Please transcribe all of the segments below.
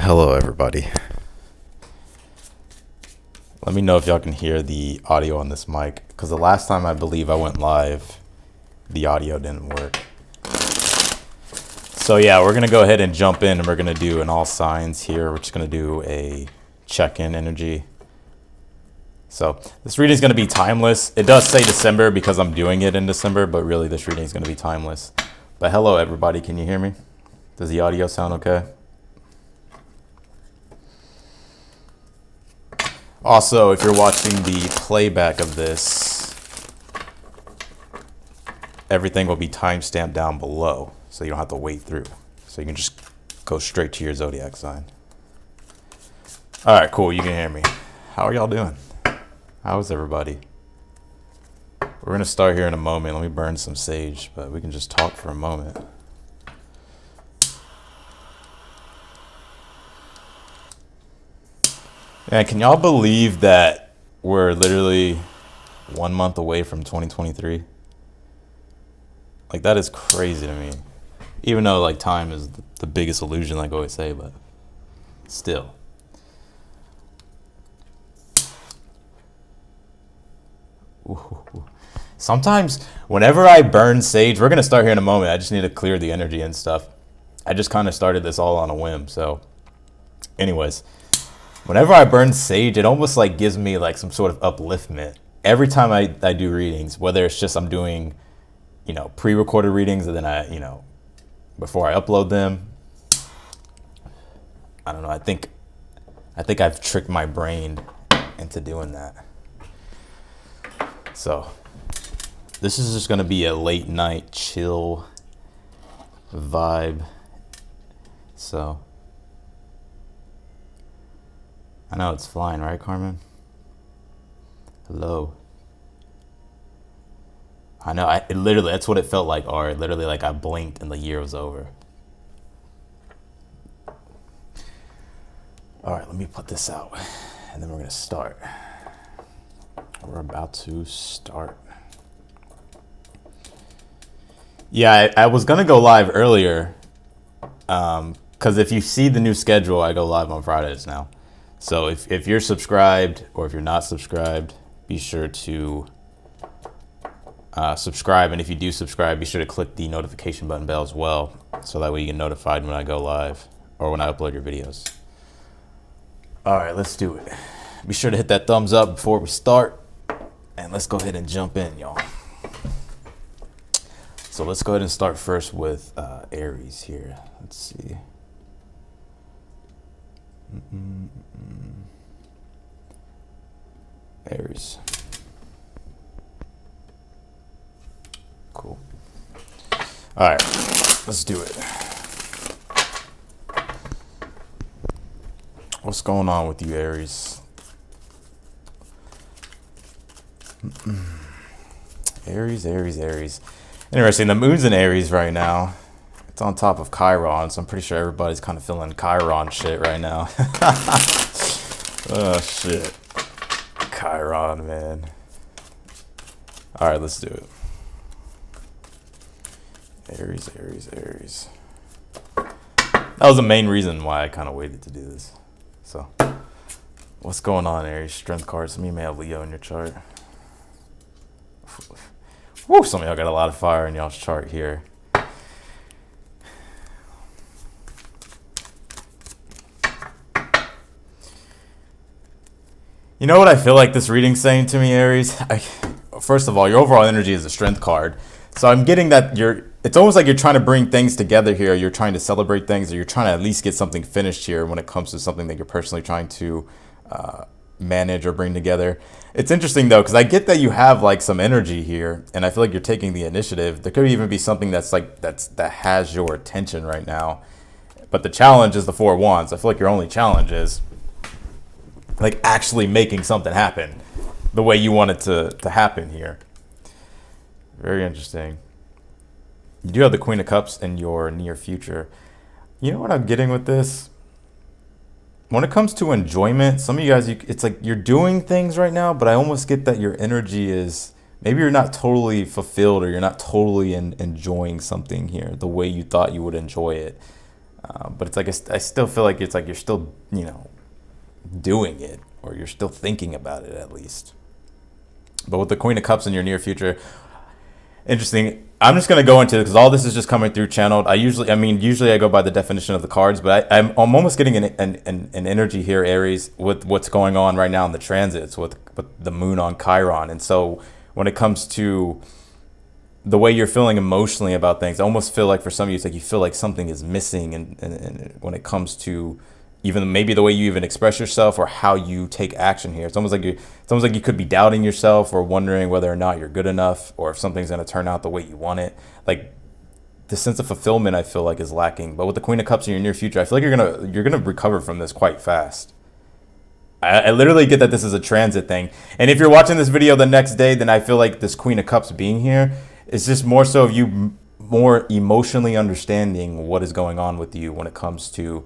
Hello, everybody. Let me know if y'all can hear the audio on this mic, because the last time I believe I went live, the audio didn't work. So yeah, we're going to go ahead and jump in, and we're going to do an all signs here. We're just going to do a check-in energy. So this reading is going to be timeless. It does say December because I'm doing it in December, but really this reading is going to be timeless. But hello, everybody. Can you hear me? Does the audio sound okay? Also, if you're watching the playback of this, everything will be timestamped down below, so you don't have to wait through. So you can just go straight to your zodiac sign. All right, cool. You can hear me. How are y'all doing? How is everybody? We're going to start here in a moment. Let me burn some sage, but we can just talk for a moment. Man, can y'all believe that we're literally 1 month away from 2023? Like, that is crazy to me. Even though, like, time is the biggest illusion, like I always say, but still. Ooh. Sometimes, whenever I burn sage, we're going to start here in a moment. I just need to clear the energy and stuff. I just kind of started this all on a whim, so anyways. Whenever I burn sage, it almost like gives me like some sort of upliftment. Every time I do readings, whether it's just I'm doing, pre-recorded readings and then before I upload them. I don't know. I think I've tricked my brain into doing that. So this is just going to be a late night chill vibe. So I know it's flying, right, Carmen? Hello. I know. It literally, that's what it felt like, or literally like I blinked and the year was over. All right, let me put this out, and then we're gonna start. We're about to start. Yeah, I was gonna go live earlier, because if you see the new schedule, I go live on Fridays now. So if you're subscribed or if you're not subscribed, be sure to subscribe. And if you do subscribe, be sure to click the notification button bell as well. So that way you get notified when I go live or when I upload your videos. All right, let's do it. Be sure to hit that thumbs up before we start. And let's go ahead and jump in, y'all. So let's go ahead and start first with Aries here. Let's see. Aries. Cool. All right, let's do it. What's going on with you, Aries? Aries. Interesting, the moon's in Aries right now. It's on top of Chiron, so I'm pretty sure everybody's kind of feeling Chiron shit right now. Oh, shit. Chiron, man. All right, let's do it. Aries. That was the main reason why I kind of waited to do this. So, what's going on, Aries? Strength cards. Some of you may have Leo in your chart. Woo, some of y'all got a lot of fire in y'all's chart here. You know what I feel like this reading's saying to me, Aries? First of all, your overall energy is a strength card. So I'm getting that it's almost like you're trying to bring things together here. You're trying to celebrate things, or you're trying to at least get something finished here when it comes to something that you're personally trying to manage or bring together. It's interesting though, because I get that you have like some energy here, and I feel like you're taking the initiative. There could even be something that has your attention right now. But the challenge is the Four of Wands. I feel like your only challenge is like actually making something happen the way you want it to happen here. Very interesting. You do have the Queen of Cups in your near future. You know what I'm getting with this? When it comes to enjoyment, some of you guys, it's like you're doing things right now, but I almost get that your energy is, maybe you're not totally fulfilled, or you're not totally enjoying something here the way you thought you would enjoy it. But it's like I still feel like it's like you're still, you know, doing it, or you're still thinking about it at least. But with the Queen of Cups in your near future, interesting. I'm just gonna go into it because all this is just coming through channeled. Usually I go by the definition of the cards, but I'm almost getting an energy here, Aries, with what's going on right now in the transits with the moon on Chiron. And so when it comes to the way you're feeling emotionally about things, I almost feel like for some of you, it's like you feel like something is missing, and when it comes to even maybe the way you even express yourself or how you take action here. It's almost like you could be doubting yourself or wondering whether or not you're good enough or if something's going to turn out the way you want it. Like the sense of fulfillment I feel like is lacking. But with the Queen of Cups in your near future, I feel like you're gonna recover from this quite fast. I literally get that this is a transit thing. And if you're watching this video the next day, then I feel like this Queen of Cups being here is just more so of you more emotionally understanding what is going on with you when it comes to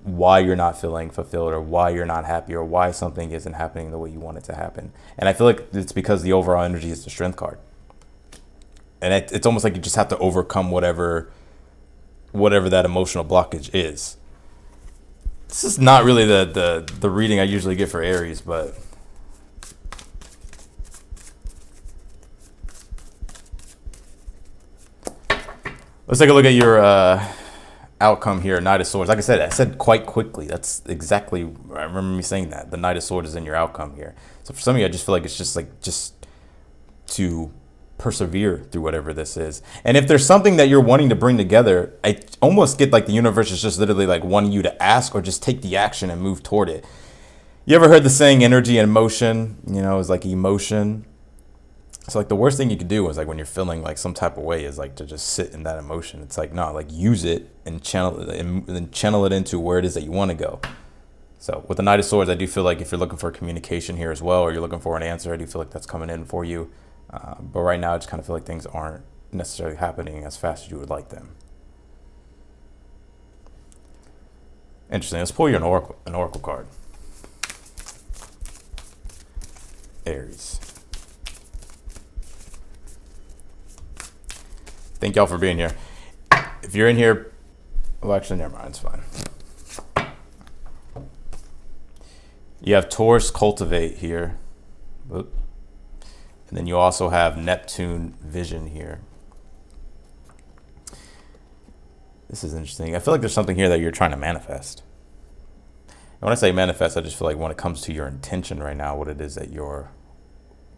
why you're not feeling fulfilled or why you're not happy or why something isn't happening the way you want it to happen. And I feel like it's because the overall energy is the Strength card. And it's almost like you just have to overcome whatever that emotional blockage is. This is not really the reading I usually get for Aries, but let's take a look at your outcome here, Knight of Swords. Like I said quite quickly. That's exactly, I remember me saying that. The Knight of Swords is in your outcome here. So for some of you, I just feel like it's just to persevere through whatever this is. And if there's something that you're wanting to bring together, I almost get like the universe is just literally like wanting you to ask or just take the action and move toward it. You ever heard the saying energy and motion? You know, it's like emotion. So like the worst thing you could do is like when you're feeling like some type of way is like to just sit in that emotion. It's like, no, like use it and channel it into where it is that you want to go. So with the Knight of Swords, I do feel like if you're looking for communication here as well, or you're looking for an answer, I do feel like that's coming in for you. But right now I just kind of feel like things aren't necessarily happening as fast as you would like them. Interesting. Let's pull you an oracle card. Aries. Thank y'all for being here. If you're in here, well, actually, never mind. It's fine. You have Taurus cultivate here. Oop. And then you also have Neptune vision here. This is interesting. I feel like there's something here that you're trying to manifest. And when I say manifest, I just feel like when it comes to your intention right now, what it is that you're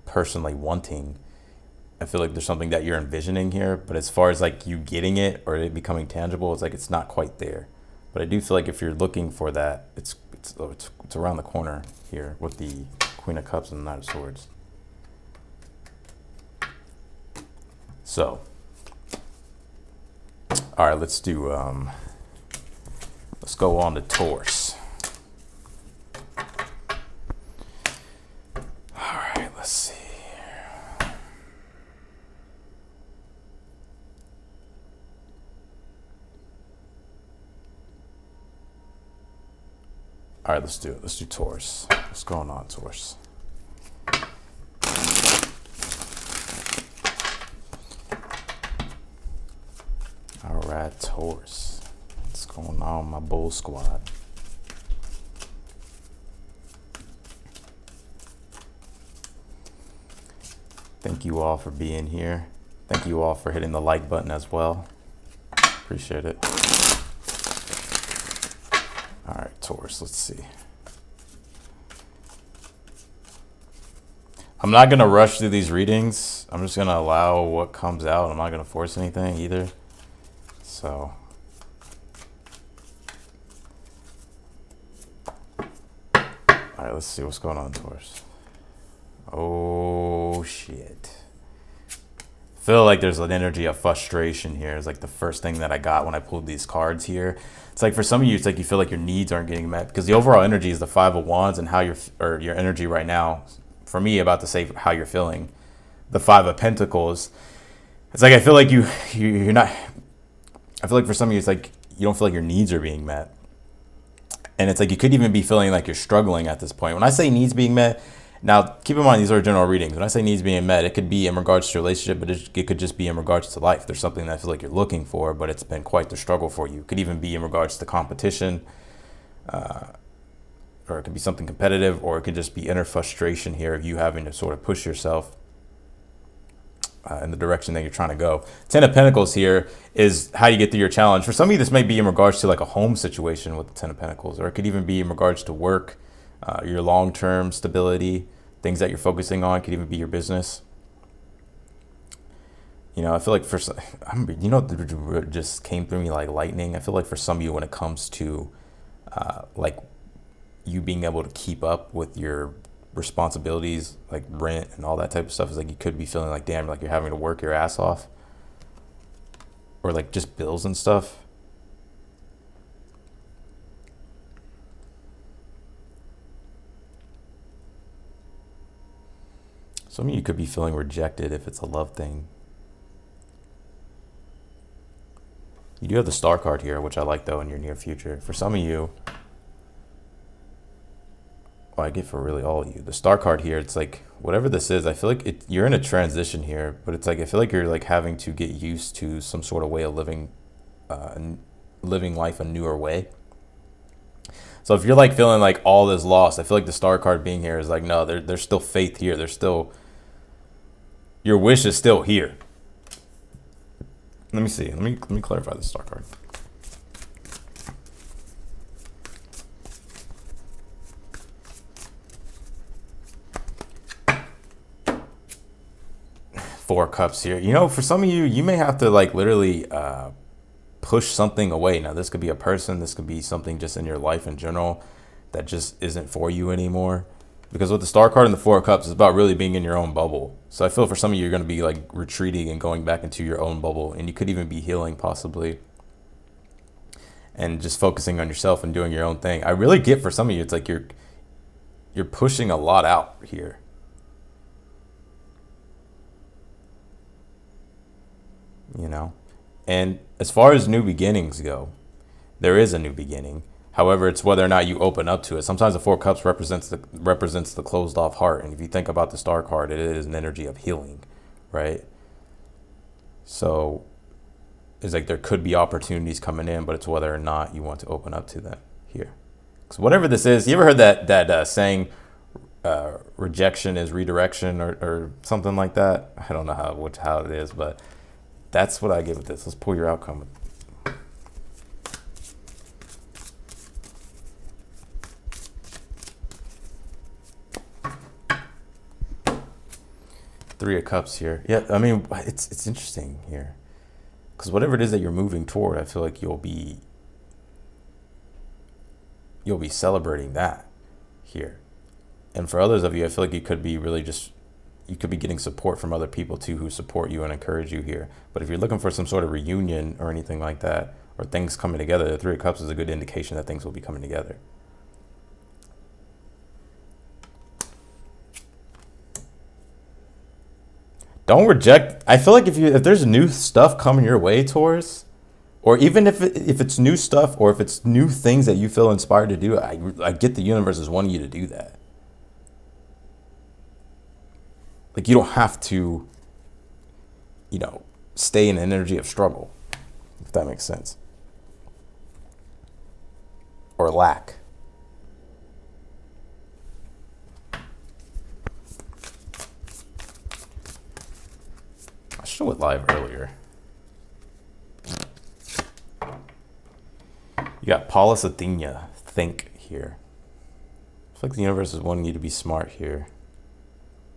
personally wanting, I feel like there's something that you're envisioning here, but as far as like you getting it or it becoming tangible, it's like it's not quite there. But I do feel like if you're looking for that, it's around the corner here with the Queen of Cups and the Knight of Swords. So, all right, let's do. Let's go on to Taurus. All right, let's see. All right, let's do it. Let's do Taurus. What's going on, Taurus? All right, Taurus. What's going on, my bull squad? Thank you all for being here. Thank you all for hitting the like button as well. Appreciate it. All right, Taurus, let's see. I'm not going to rush through these readings. I'm just going to allow what comes out. I'm not going to force anything either. So, all right, let's see what's going on, Taurus. Oh, shit. Feel like there's an energy of frustration here. It's like the first thing that I got when I pulled these cards here. It's like for some of you, it's like you feel like your needs aren't getting met because the overall energy is the Five of Wands and how your energy right now. For me, about to say how you're feeling, the Five of Pentacles. It's like I feel like you're not. I feel like for some of you, it's like you don't feel like your needs are being met, and it's like you could even be feeling like you're struggling at this point. When I say needs being met, Now, keep in mind, these are general readings. When I say needs being met, it could be in regards to relationship, but it could just be in regards to life. There's something that I feel like you're looking for, but it's been quite the struggle for you. It could even be in regards to competition, or it could be something competitive, or it could just be inner frustration here of you having to sort of push yourself in the direction that you're trying to go. 10 of Pentacles here is how you get through your challenge. For some of you, this may be in regards to like a home situation with the 10 of Pentacles, or it could even be in regards to work, your long-term stability, things that you're focusing on. It could even be your business. You know, I feel like it just came through me like lightning. I feel like for some of you, when it comes to like you being able to keep up with your responsibilities, like rent and all that type of stuff, is like you could be feeling like, damn, like you're having to work your ass off, or like just bills and stuff. Some of you could be feeling rejected if it's a love thing. You do have the Star card here, which I like though in your near future. For some of you, well, I get for really all of you, the Star card here, it's like whatever this is, I feel like you're in a transition here, but it's like I feel like you're like having to get used to some sort of way of living life a newer way. So if you're like feeling like all is lost, I feel like the Star card being here is like, no, there's still faith here. There's still, your wish is still here. Let me see. Let me clarify the Star card. Four of Cups here. You know, for some of you, you may have to like literally push something away. Now, this could be a person. This could be something just in your life in general that just isn't for you anymore. Because with the Star card and the Four of Cups, it's about really being in your own bubble. So I feel for some of you, you're going to be like retreating and going back into your own bubble. And you could even be healing possibly. And just focusing on yourself and doing your own thing. I really get for some of you, it's like you're pushing a lot out here. You know? And as far as new beginnings go, there is a new beginning. However, it's whether or not you open up to it. Sometimes the Four of Cups represents the closed off heart. And if you think about the Star card, it is an energy of healing, right? So it's like there could be opportunities coming in, but it's whether or not you want to open up to them here. So whatever this is, you ever heard that saying, rejection is redirection or something like that? I don't know how it is, but that's what I get with this. Let's pull your outcome. Three of Cups here. Yeah, I mean, it's interesting here. Because whatever it is that you're moving toward, I feel like you'll be celebrating that here. And for others of you, I feel like you could be getting support from other people too who support you and encourage you here. But if you're looking for some sort of reunion or anything like that, or things coming together, the Three of Cups is a good indication that things will be coming together. Don't reject. I feel like if there's new stuff coming your way, Taurus, or even if it's new stuff or if it's new things that you feel inspired to do, I get the universe is wanting you to do that. Like you don't have to, stay in an energy of struggle, if that makes sense. Or lack. I should have went live earlier. You got Paulus Athena, think here. I feel like the universe is wanting you to be smart here.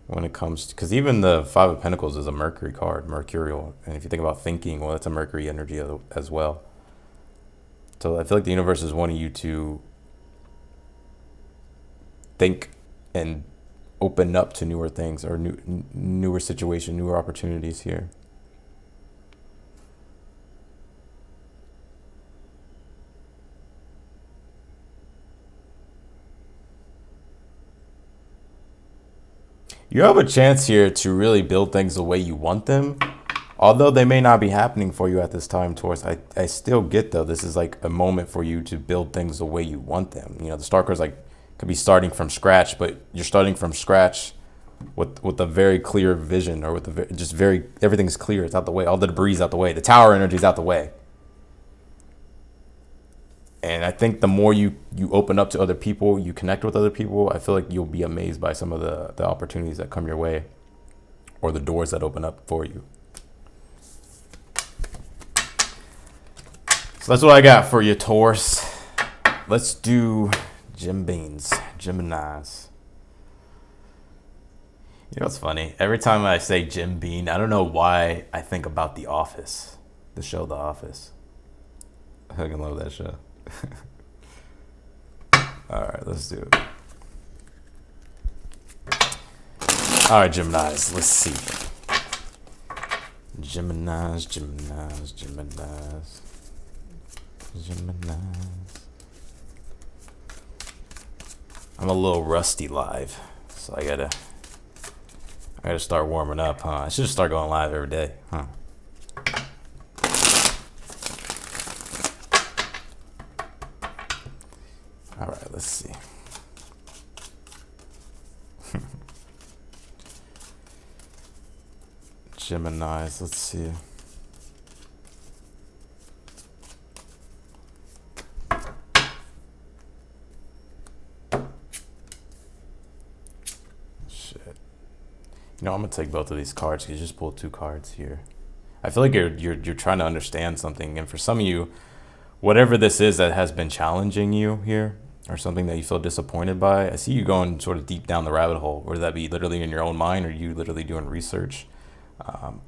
When it comes to, because even the Five of Pentacles is a Mercury card, mercurial. And if you think about thinking, well, that's a Mercury energy as well. So I feel like the universe is wanting you to think and open up to newer things or newer situation, newer opportunities here. You have a chance here to really build things the way you want them. Although they may not be happening for you at this time, Taurus, I still get, though, this is like a moment for you to build things the way you want them. The Star card is like Could be starting from scratch, but you're starting from scratch with a very clear vision, or with everything's clear. It's out the way. All the debris is out the way. The tower energy is out the way. And I think the more you open up to other people, you connect with other people, I feel like you'll be amazed by some of the opportunities that come your way, or the doors that open up for you. So that's what I got for you, Taurus. Let's do Jim Beans, Geminis. You know what's funny? Every time I say Jim Bean, I don't know why I think about The Office, the show The Office. I fucking love that show. All right, let's do it. All right, Geminis, let's see. Geminis. I'm a little rusty live, so I gotta start warming up, huh? I should just start going live every day, huh? All right, let's see. Geminis, let's see. Shit. You know, I'm gonna take both of these cards because you just pulled 2 cards here. I feel like you're trying to understand something, and for some of you, whatever this is that has been challenging you here, or something that you feel disappointed by, I see you going sort of deep down the rabbit hole, whether that be literally in your own mind, or you literally doing research,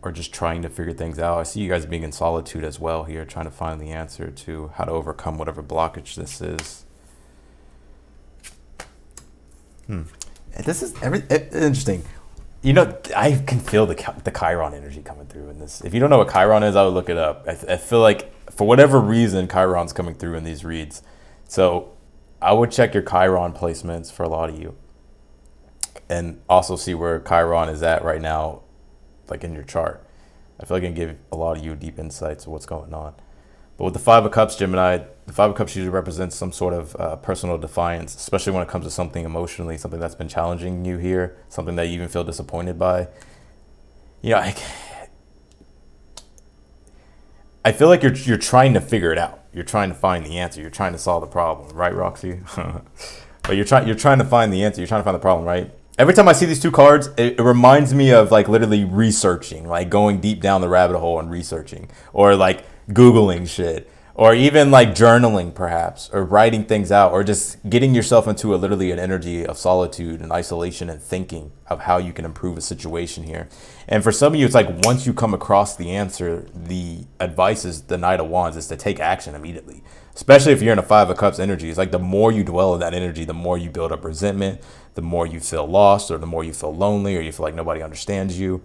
or just trying to figure things out. I see you guys being in solitude as well here, trying to find the answer to how to overcome whatever blockage this is. This is interesting. You know, I can feel the Chiron energy coming through in this. If you don't know what Chiron is, I would look it up. I feel like for whatever reason, Chiron's coming through in these reads. So I would check your Chiron placements for a lot of you, and also see where Chiron is at right now, like in your chart. I feel like I can give a lot of you deep insights of what's going on. But with the 5 of Cups, Gemini, the 5 of Cups usually represents some sort of personal defiance, especially when it comes to something emotionally, something that's been challenging you here, something that you even feel disappointed by. You know, I feel like you're trying to figure it out. You're trying to find the answer. You're trying to solve the problem, right, Roxy? But you're trying to find the answer. You're trying to find the problem, right? Every time I see these 2 cards, it reminds me of like literally researching, like going deep down the rabbit hole and researching, or like Googling shit, or even like journaling perhaps, or writing things out, or just getting yourself into literally an energy of solitude and isolation and thinking of how you can improve a situation here. And for some of you, it's like once you come across the answer, the advice is the Knight of Wands is to take action immediately. Especially if you're in a 5 of Cups energy. It's like the more you dwell in that energy, the more you build up resentment, the more you feel lost, or the more you feel lonely, or you feel like nobody understands you.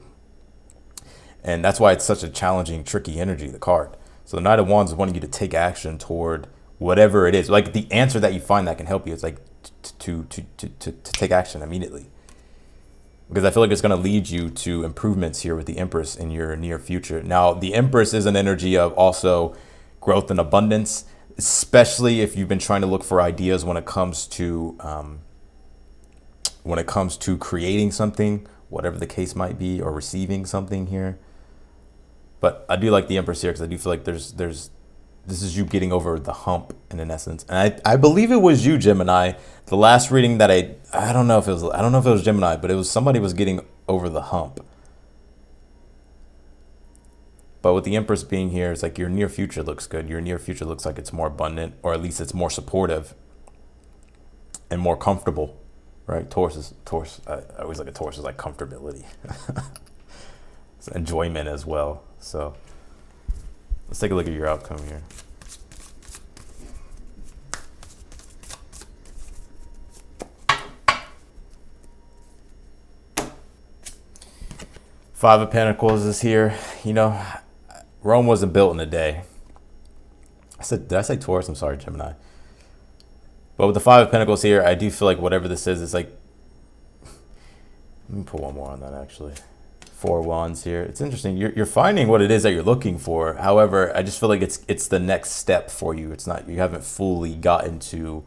And that's why it's such a challenging, tricky energy, the card. So the Knight of Wands is wanting you to take action toward whatever it is. Like the answer that you find that can help you, it's like to take action immediately. Because I feel like it's going to lead you to improvements here with the Empress in your near future. Now, the Empress is an energy of also growth and abundance, especially if you've been trying to look for ideas when it comes to creating something, whatever the case might be, or receiving something here. But I do like the Empress here because I do feel like this is you getting over the hump in essence. And I believe it was you, Gemini. The last reading that I don't know if it was Gemini, but it was somebody was getting over the hump. But with the Empress being here, it's like your near future looks good. Your near future looks like it's more abundant, or at least it's more supportive and more comfortable, right? Taurus. I always look at Taurus as like comfortability. It's enjoyment as well. So let's take a look at your outcome here. Five of Pentacles is here. You know, Rome wasn't built in a day. Did I say Taurus? I'm sorry, Gemini. But with the Five of Pentacles here, I do feel like whatever this is, it's like, let me put one more on that actually. 4 Wands here. It's interesting. You're finding what it is that you're looking for. However, I just feel like it's the next step for you. It's not, you haven't fully gotten to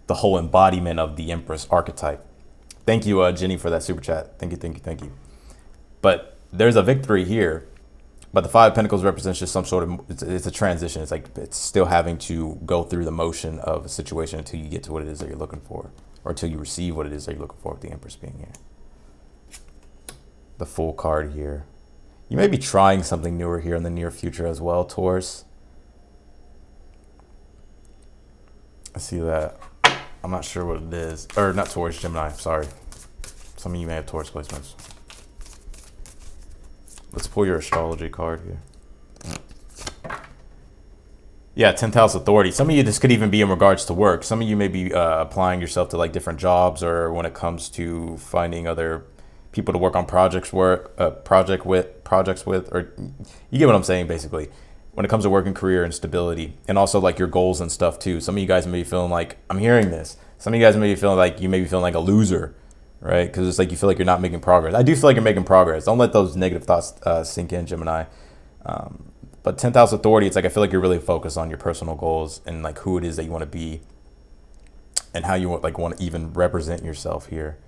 the whole embodiment of the Empress archetype. Thank you, Jenny, for that super chat. Thank you, thank you, thank you. But there's a victory here. But the Five of Pentacles represents just some sort of, it's a transition. It's like it's still having to go through the motion of a situation until you get to what it is that you're looking for, or until you receive what it is that you're looking for with the Empress being here. The Fool card here. You may be trying something newer here in the near future as well, Taurus. I see that. I'm not sure what it is. Or not Taurus, Gemini, sorry. Some of you may have Taurus placements. Let's pull your astrology card here. Yeah, 10th house authority. Some of you, this could even be in regards to work. Some of you may be applying yourself to like different jobs, or when it comes to finding other people to work on projects with, or you get what I'm saying basically. When it comes to work and career and stability, and also like your goals and stuff too. Some of you guys may be feeling like, I'm hearing this. Some of you guys may be feeling like, you may be feeling like a loser, right? Because it's like you feel like you're not making progress. I do feel like you're making progress. Don't let those negative thoughts sink in, Gemini. But 10th house authority, it's like I feel like you're really focused on your personal goals and like who it is that you want to be and how you want to even represent yourself here.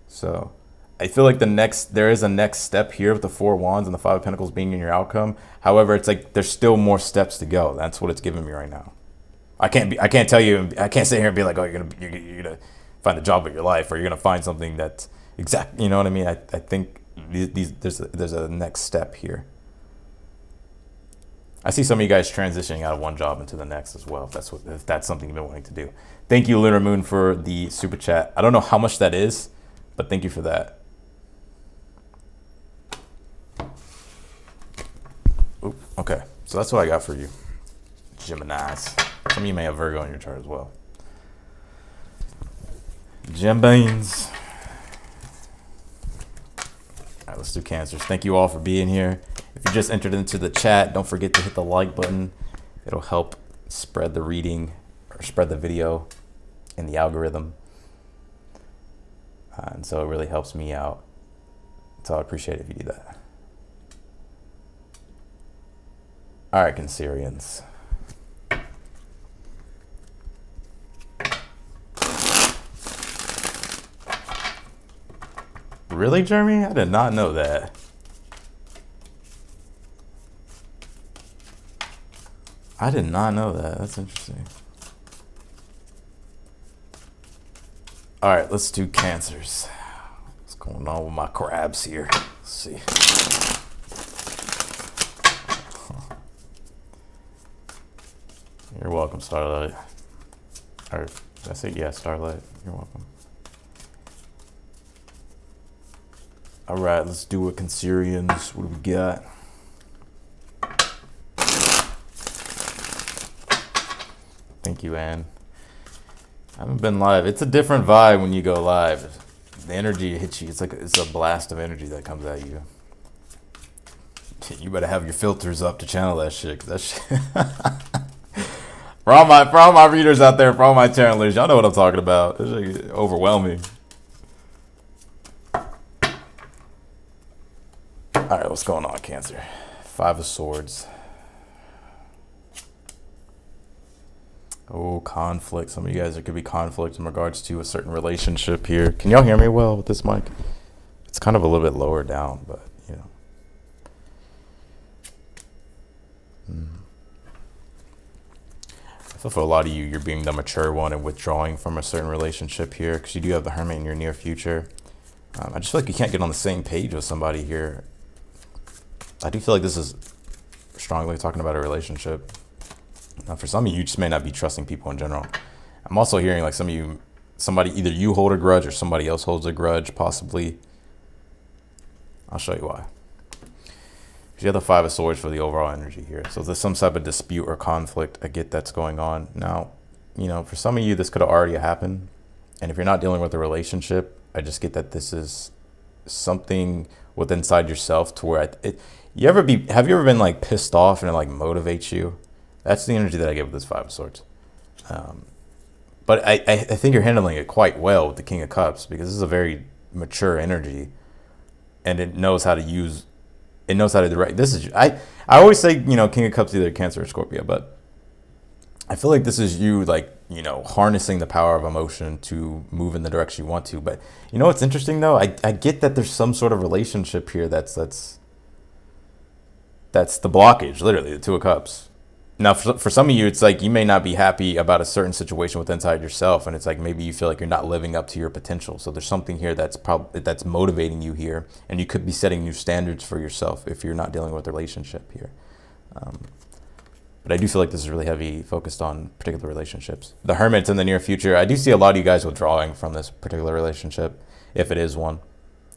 So I feel like there is a next step here with the Four of Wands and the Five of Pentacles being in your outcome. However, it's like there's still more steps to go. That's what it's giving me right now. I can't sit here and be like, oh, you're gonna find the job of your life, or you're gonna find something that's exact. You know what I mean? I think there's a next step here. I see some of you guys transitioning out of one job into the next as well, if that's something you've been wanting to do. Thank you, Lunar Moon, for the super chat. I don't know how much that is, but thank you for that. Oop, okay, so that's what I got for you, Geminis. Some of you may have Virgo in your chart as well. Gembeans. All right, let's do Cancers. Thank you all for being here. If you just entered into the chat, don't forget to hit the like button. It'll help spread the reading or spread the video in the algorithm. And so it really helps me out. So I appreciate it if you do that. All right, Cancerians. Really, Jeremy? I did not know that. I did not know that. That's interesting. All right, let's do Cancers. What's going on with my crabs here? Let's see. You're welcome, Starlight. Or did I say, yeah, Starlight. You're welcome. All right, let's do it, Cancerians. What do we got? Thank you, Anne. I haven't been live. It's a different vibe when you go live. The energy hits you. It's a blast of energy that comes at you. You better have your filters up to channel that shit. 'Cause that shit. for all my readers out there, for all my channelers, y'all know what I'm talking about. It's like overwhelming. All right, what's going on, Cancer? Five of Swords. Oh, conflict. Some of you guys, there could be conflict in regards to a certain relationship here. Can y'all hear me well with this mic? It's kind of a little bit lower down, but you know. I feel for a lot of you, you're being the mature one and withdrawing from a certain relationship here, because you do have the Hermit in your near future. I just feel like you can't get on the same page with somebody here. I do feel like this is strongly talking about a relationship. Now, for some of you just may not be trusting people in general. I'm also hearing like some of you, either you hold a grudge or somebody else holds a grudge, possibly. I'll show you why. You have the Five of Swords for the overall energy here. So there's some type of dispute or conflict I get that's going on. Now, you know, for some of you, this could have already happened. And if you're not dealing with a relationship, I just get that this is something with inside yourself to where have you ever been like pissed off and it like motivates you? That's the energy that I get with this Five of Swords. But I think you're handling it quite well with the King of Cups, because this is a very mature energy and it knows how to direct. I always say, you know, King of Cups, either Cancer or Scorpio, but I feel like this is you like you know, harnessing the power of emotion to move in the direction you want to. But you know what's interesting though? I get that there's some sort of relationship here that's the blockage, literally, the Two of Cups. Now, for some of you, it's like you may not be happy about a certain situation with inside yourself, and it's like maybe you feel like you're not living up to your potential. So there's something here that's motivating you here, and you could be setting new standards for yourself if you're not dealing with a relationship here. But I do feel like this is really heavy focused on particular relationships. The Hermit's in the near future. I do see a lot of you guys withdrawing from this particular relationship, if it is one,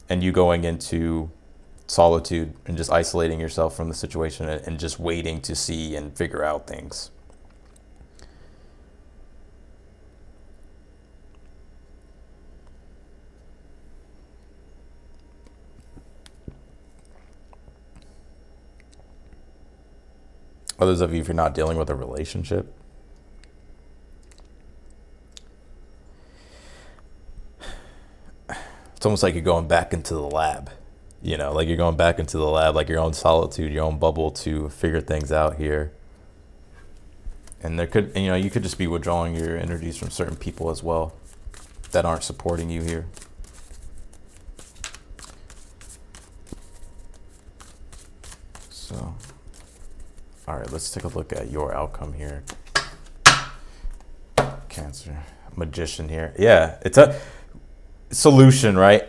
and you going into solitude and just isolating yourself from the situation and just waiting to see and figure out things. Others of you, if you're not dealing with a relationship, it's almost like you're going back into the lab. You know, like you're going back into the lab, like your own solitude, your own bubble to figure things out here. And there could, you know, you could just be withdrawing your energies from certain people as well that aren't supporting you here. So, all right, let's take a look at your outcome here. Cancer, Magician here. Yeah, it's a solution, right?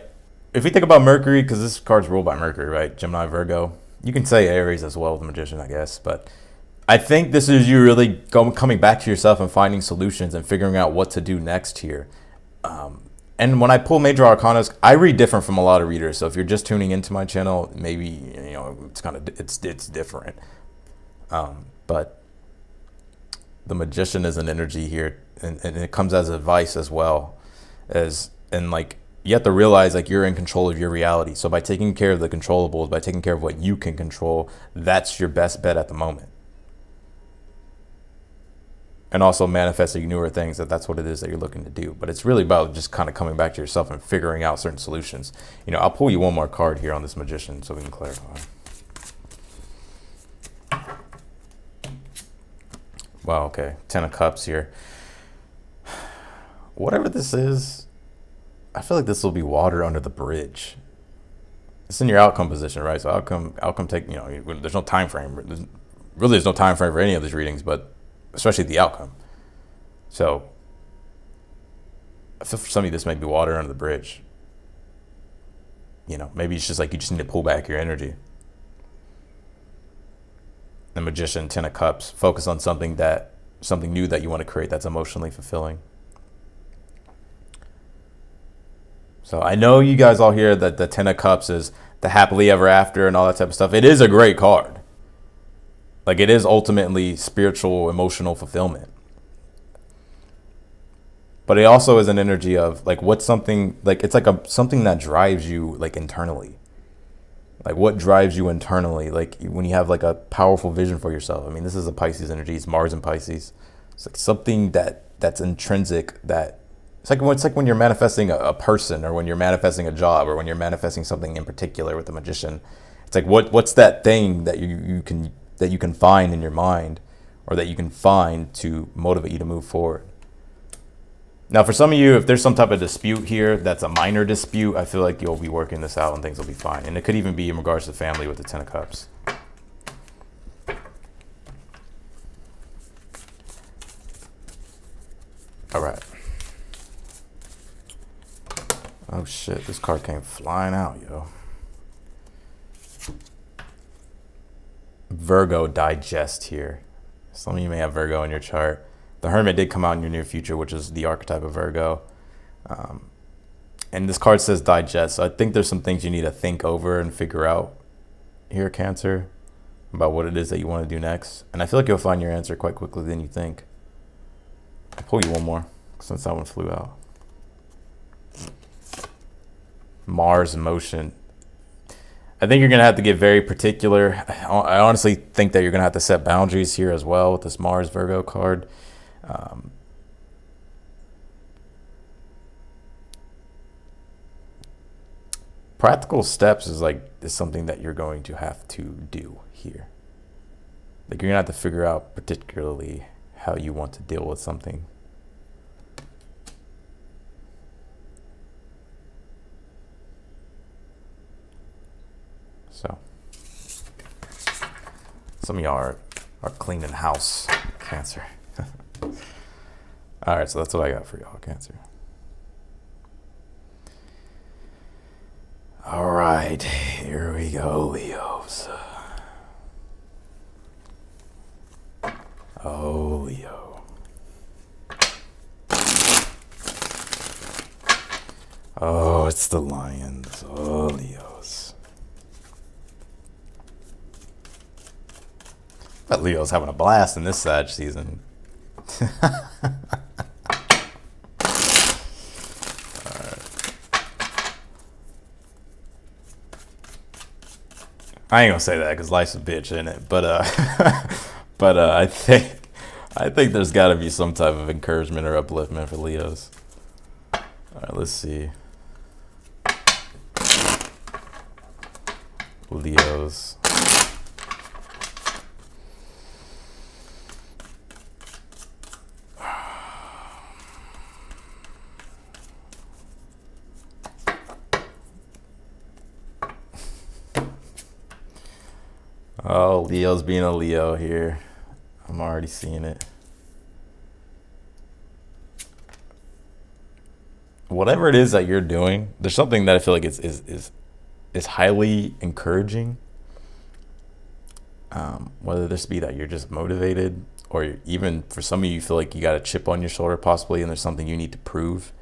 If we think about Mercury, because this card's ruled by Mercury, right? Gemini, Virgo. You can say Aries as well with the Magician, I guess. But I think this is you really coming back to yourself and finding solutions and figuring out what to do next here. And when I pull major arcanas, I read different from a lot of readers. So if you're just tuning into my channel, maybe, you know, it's different. But the Magician is an energy here, and it comes as advice as well, and like, you have to realize like you're in control of your reality. So by taking care of the controllables, by taking care of what you can control, that's your best bet at the moment. And also manifesting newer things, that's what it is that you're looking to do. But it's really about just kind of coming back to yourself and figuring out certain solutions. You know, I'll pull you one more card here on this Magician so we can clarify. Wow, okay. 10 of Cups here. Whatever this is, I feel like this will be water under the bridge. It's in your outcome position, right? So outcome take, you know, there's no time frame. There's no time frame for any of these readings, but especially the outcome. So I feel for some of you, this might be water under the bridge. You know, maybe it's just like you just need to pull back your energy. The Magician, 10 of Cups, focus on something new that you want to create that's emotionally fulfilling. So I know you guys all hear that the 10 of Cups is the happily ever after and all that type of stuff. It is a great card. Like, it is ultimately spiritual, emotional fulfillment. But it also is an energy of like, what's something, like, it's like something that drives you like internally. Like, what drives you internally? Like, when you have like a powerful vision for yourself. I mean, this is a Pisces energy. It's Mars and Pisces. It's like something that's intrinsic, that it's like when you're manifesting a person, or when you're manifesting a job, or when you're manifesting something in particular with the Magician. It's like what's that thing that you can find in your mind, or that you can find to motivate you to move forward. Now, for some of you, if there's some type of dispute here that's a minor dispute, I feel like you'll be working this out and things will be fine. And it could even be in regards to family with the 10 of Cups. All right. Oh shit, this card came flying out, yo. Virgo, digest here. Some of you may have Virgo in your chart. The Hermit did come out in your near future, which is the archetype of Virgo. And this card says digest. So I think there's some things you need to think over and figure out here, Cancer, about what it is that you want to do next. And I feel like you'll find your answer quite quickly than you think. I'll pull you one more since that one flew out. Mars in motion. I think you're going to have to get very particular. I honestly think that you're going to have to set boundaries here as well with this Mars Virgo card. Practical steps is something that you're going to have to do here. Like, you're going to have to figure out particularly how you want to deal with something So some of y'all are cleaning house, Cancer. All right, so that's what I got for y'all, Cancer. All right, here we go, Leos. Oh, Leo. Oh, it's the Lions. Oh, Leos. But Leo's having a blast in this Sag season. I ain't gonna say that because life's a bitch, isn't it? But I think there's got to be some type of encouragement or upliftment for Leos. All right, let's see. Leos. Oh, Leo's being a Leo here. I'm already seeing it. Whatever it is that you're doing, there's something that I feel like is highly encouraging. Whether this be that you're just motivated, or even for some of you, you feel like you got a chip on your shoulder possibly, and there's something you need to prove.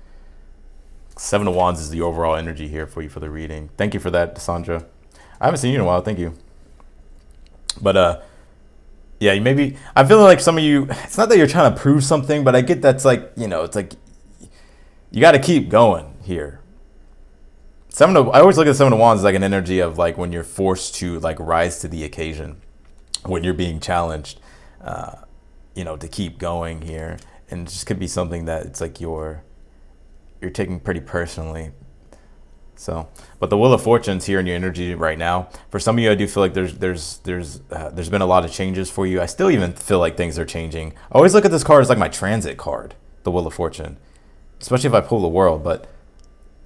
Seven of Wands is the overall energy here for you for the reading. Thank you for that, Sandra. I haven't seen you in a while. Thank you. But yeah, maybe I feel like some of you, it's not that you're trying to prove something, but I get that's like, it's like you got to keep going here. I always look at Seven of Wands as like an energy of like when you're forced to like rise to the occasion, when you're being challenged, to keep going here. And it just could be something that it's like you're taking pretty personally. So, but the Wheel of Fortune's here in your energy right now. For some of you, I do feel like there's been a lot of changes for you. I still even feel like things are changing. I always look at this card as like my transit card, the Wheel of Fortune, especially if I pull the World. But,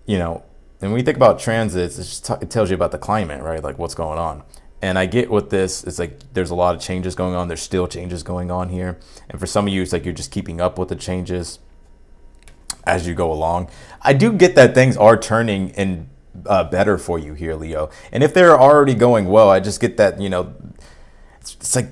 and when you think about transits, it tells you about the climate, right? Like what's going on. And I get with this, it's like there's a lot of changes going on. There's still changes going on here. And for some of you, it's like you're just keeping up with the changes as you go along. I do get that things are turning in better for you here, Leo. And if they're already going well, I just get that, it's like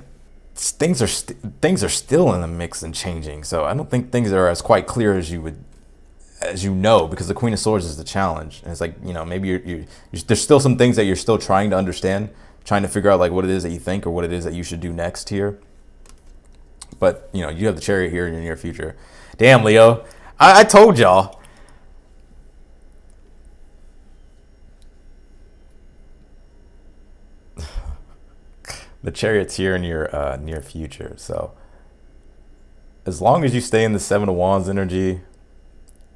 things are still in the mix and changing. So I don't think things are as quite clear as because the Queen of Swords is the challenge. And it's like, maybe there's still some things that you're still trying to understand, trying to figure out like what it is that you think or what it is that you should do next here. But, you have the Chariot here in your near future. Damn, Leo. I told y'all. The Chariot's here in your near future. So as long as you stay in the Seven of Wands energy,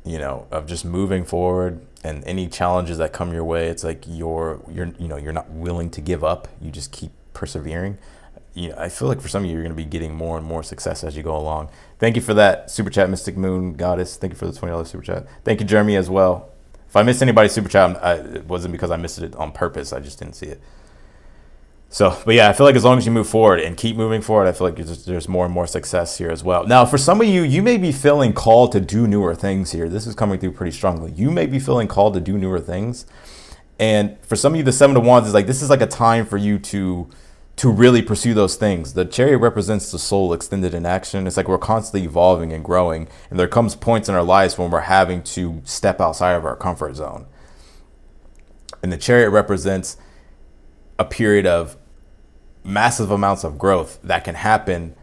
of just moving forward, and any challenges that come your way, it's like you're not willing to give up. You just keep persevering. I feel like for some of you, you're going to be getting more and more success as you go along. Thank you for that super chat, Mystic Moon Goddess. Thank you for the $20 super chat. Thank you, Jeremy, as well. If I missed anybody's super chat, it wasn't because I missed it on purpose. I just didn't see it. So, but yeah, I feel like as long as you move forward and keep moving forward, I feel like there's more and more success here as well. Now, for some of you, you may be feeling called to do newer things here. This is coming through pretty strongly. You may be feeling called to do newer things. And for some of you, the Seven of Wands is like, this is like a time for you to really pursue those things. The Chariot represents the soul extended in action. It's like we're constantly evolving and growing. And there comes points in our lives when we're having to step outside of our comfort zone. And the Chariot represents a period of massive amounts of growth that can happen,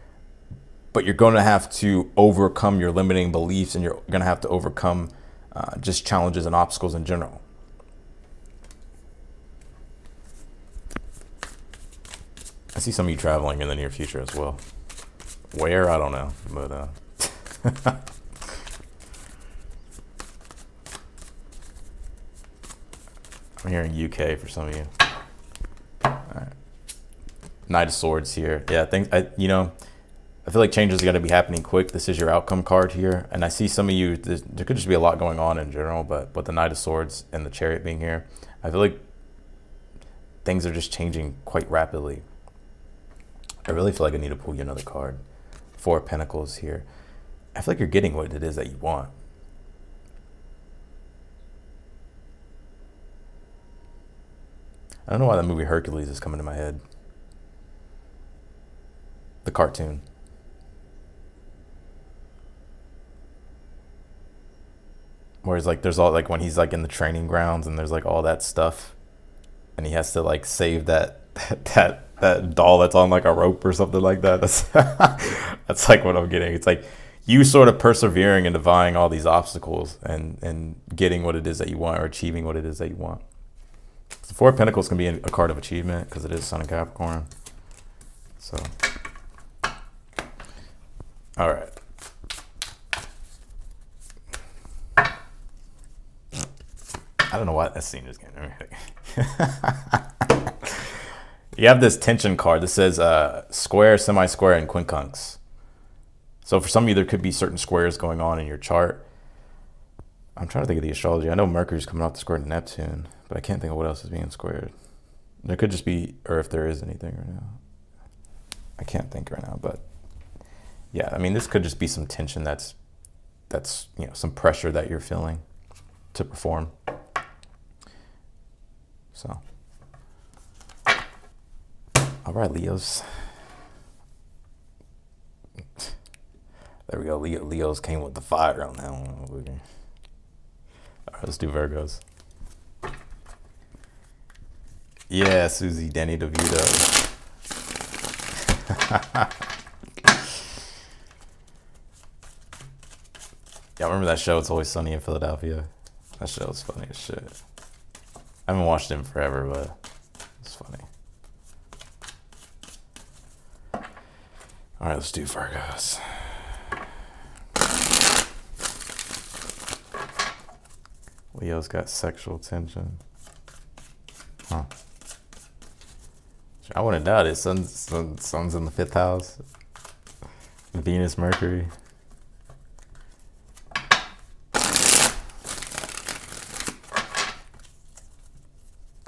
but you're going to have to overcome your limiting beliefs, and you're going to have to overcome just challenges and obstacles in general. I see some of you traveling in the near future as well. Where? I don't know, but I'm hearing UK for some of you. All right. Knight of Swords here. Yeah, I feel like changes are going to be happening quick. This is your outcome card here. And I see some of you, there could just be a lot going on in general, but with the Knight of Swords and the Chariot being here, I feel like things are just changing quite rapidly. I really feel like I need to pull you another card. Four of Pentacles here. I feel like you're getting what it is that you want. I don't know why the movie Hercules is coming to my head. The cartoon. Whereas like there's all like when he's like in the training grounds and there's like all that stuff and he has to like save that doll that's on like a rope or something like that. That's like what I'm getting. It's like you sort of persevering and defying all these obstacles and getting what it is that you want or achieving what it is that you want. The Four of Pentacles can be a card of achievement because it is Sun and Capricorn. So, all right. I don't know why that scene is getting everything. You have this tension card that says square, semi-square, and quincunx. So for some of you, there could be certain squares going on in your chart. I'm trying to think of the astrology. I know Mercury's coming off the square to Neptune, but I can't think of what else is being squared. There could just be, or if there is anything right now. I can't think right now, but yeah, I mean, this could just be some tension that's you know, some pressure that you're feeling to perform. So, all right, Leos. There we go. Leos came with the fire on that one. All right, let's do Virgos. Yeah, Susie, Danny DeVito. Y'all remember that show, It's Always Sunny in Philadelphia? That show was funny as shit. I haven't watched it in forever, but it's funny. All right, let's do Virgos. Leo's got sexual tension. Huh. I wouldn't doubt it. Sun's in the 5th house. Venus, Mercury.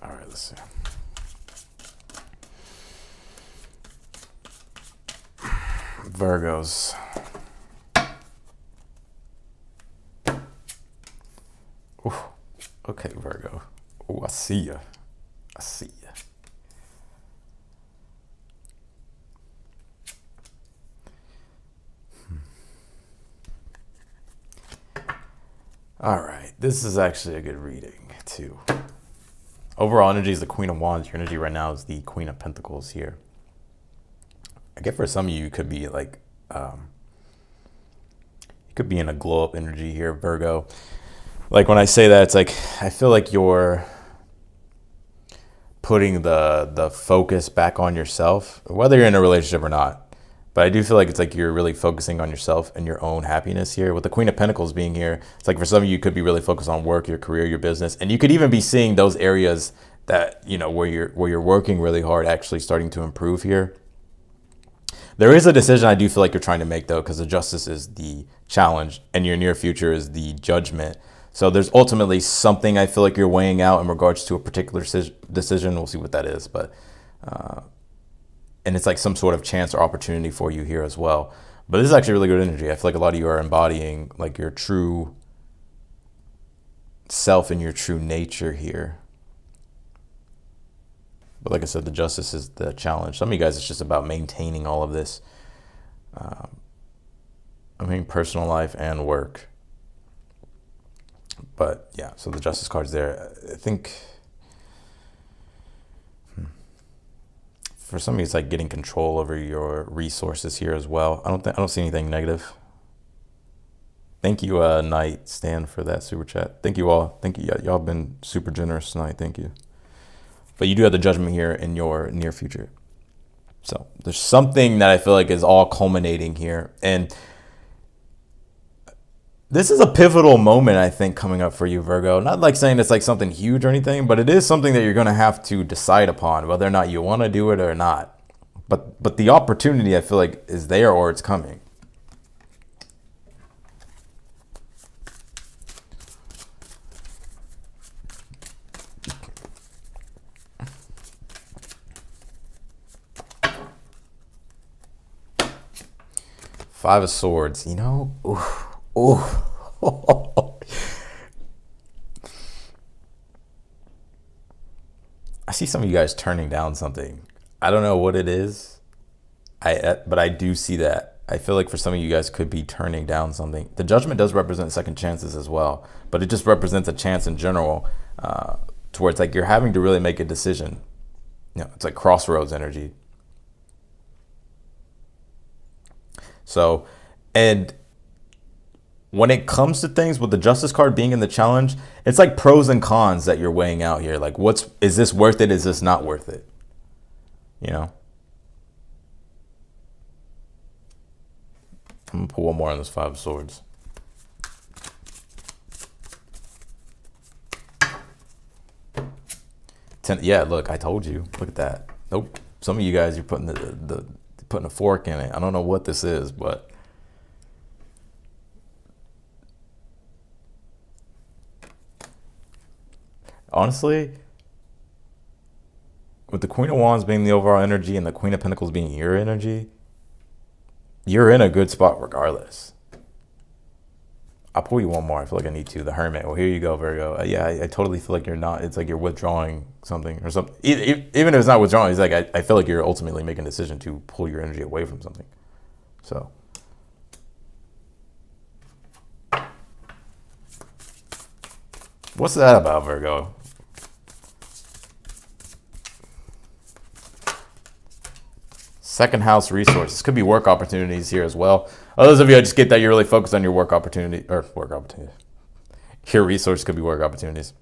All right, let's see. Virgos. Ooh, okay, Virgo. Oh, I see ya. I see ya. All right, this is actually a good reading too. Overall energy is the Queen of Wands. Your energy right now is the Queen of Pentacles here. I get for some of you, you could be like, you could be in a glow up energy here, Virgo. Like when I say that, it's like, I feel like you're putting the focus back on yourself, whether you're in a relationship or not. But I do feel like it's like you're really focusing on yourself and your own happiness here. With the Queen of Pentacles being here, it's like for some of you, you could be really focused on work, your career, your business. And you could even be seeing those areas that, you know, where you're working really hard actually starting to improve here. There is a decision I do feel like you're trying to make, though, because the Justice is the challenge and your near future is the Judgment. So there's ultimately something I feel like you're weighing out in regards to a particular decision. We'll see what that is. But and it's like some sort of chance or opportunity for you here as well. But this is actually really good energy. I feel like a lot of you are embodying like your true self and your true nature here. But like I said, the Justice is the challenge. Some of you guys, it's just about maintaining all of this. I mean, personal life and work. But yeah, so the Justice card's there. I think for some of you, it's like getting control over your resources here as well. I don't see anything negative. Thank you, Knight Stan, for that super chat. Thank you all. Thank you. Y'all been super generous tonight. Thank you. But you do have the Judgment here in your near future. So there's something that I feel like is all culminating here. And this is a pivotal moment, I think, coming up for you, Virgo. Not like saying it's like something huge or anything, but it is something that you're going to have to decide upon, whether or not you want to do it or not. But the opportunity, I feel like, is there or it's coming. Five of Swords, you know? Ooh. Ooh. I see some of you guys turning down something. I don't know what it is. But I do see that. I feel like for some of you guys could be turning down something. The Judgment does represent second chances as well, but it just represents a chance in general, towards like you're having to really make a decision. You know, it's like crossroads energy. So, and when it comes to things with the Justice card being in the challenge, it's like pros and cons that you're weighing out here. Like, is this worth it? Is this not worth it? You know? I'm gonna pull one more on this Five of Swords. Yeah, look, I told you. Look at that. Nope. Some of you guys, you're putting putting a fork in it. I don't know what this is, but honestly, with the Queen of Wands being the overall energy and the Queen of Pentacles being your energy, you're in a good spot regardless. I'll pull you one more. I feel like I need to. The Hermit. Well, here you go, Virgo. Yeah, I totally feel like you're not. It's like you're withdrawing something or something. Even if it's not withdrawing, it's like I feel like you're ultimately making a decision to pull your energy away from something. So. What's that about, Virgo? Second house resources. Could be work opportunities here as well. Those of you, I just get that you're really focused on your work opportunity. Your resource could be work opportunities.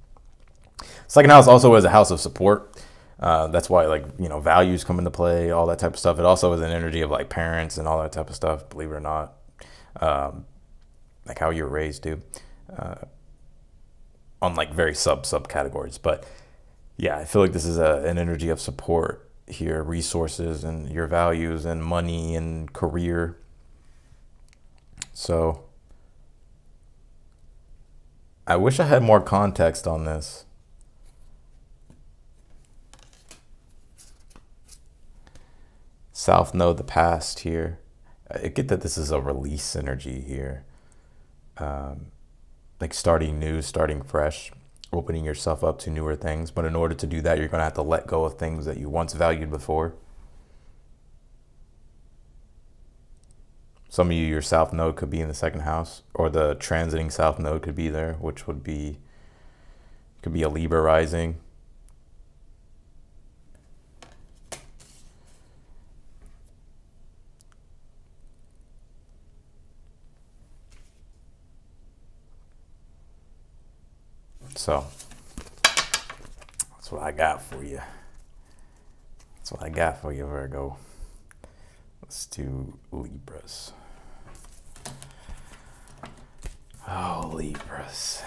Second house also is a house of support. That's why, like, you know, values come into play, all that type of stuff. It also is an energy of like parents and all that type of stuff, believe it or not. Like how you're raised too. On like very sub categories. But yeah, I feel like this is an energy of support here, resources and your values and money and career. So I wish I had more context on this. South Node, the past here. I get that this is a release energy here. Like starting new, starting fresh, opening yourself up to newer things. But in order to do that, you're going to have to let go of things that you once valued before. Some of you, your South Node could be in the second house, or the transiting South Node could be there, which could be a Libra rising. So that's what I got for you. That's what I got for you, Virgo. Let's do Libras. Oh, Libras.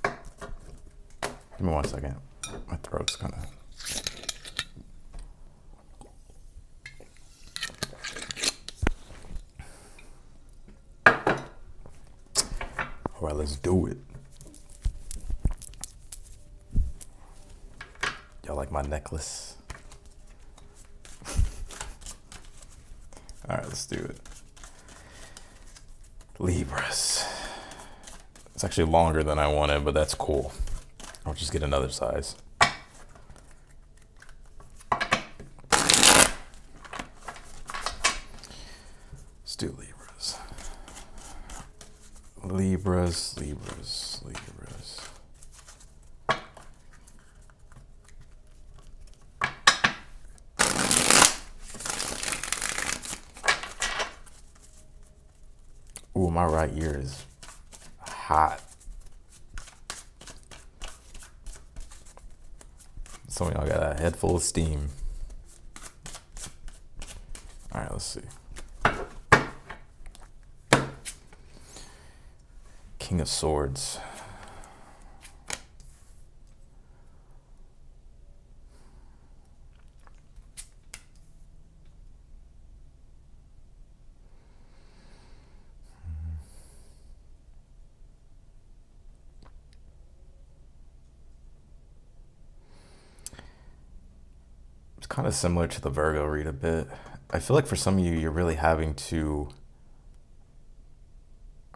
Give me 1 second. My throat's kind of... All right, let's do it. Y'all like my necklace? All right, let's do it. Libras. It's actually longer than I wanted, but that's cool. I'll just get another size. Let's do Libras. Libras, Libras, Libras. Ooh, my right ear is hot. Some of y'all got a head full of steam. All right, let's see. King of Swords. It's kind of similar to the Virgo read a bit. I feel like for some of you, you're really having to,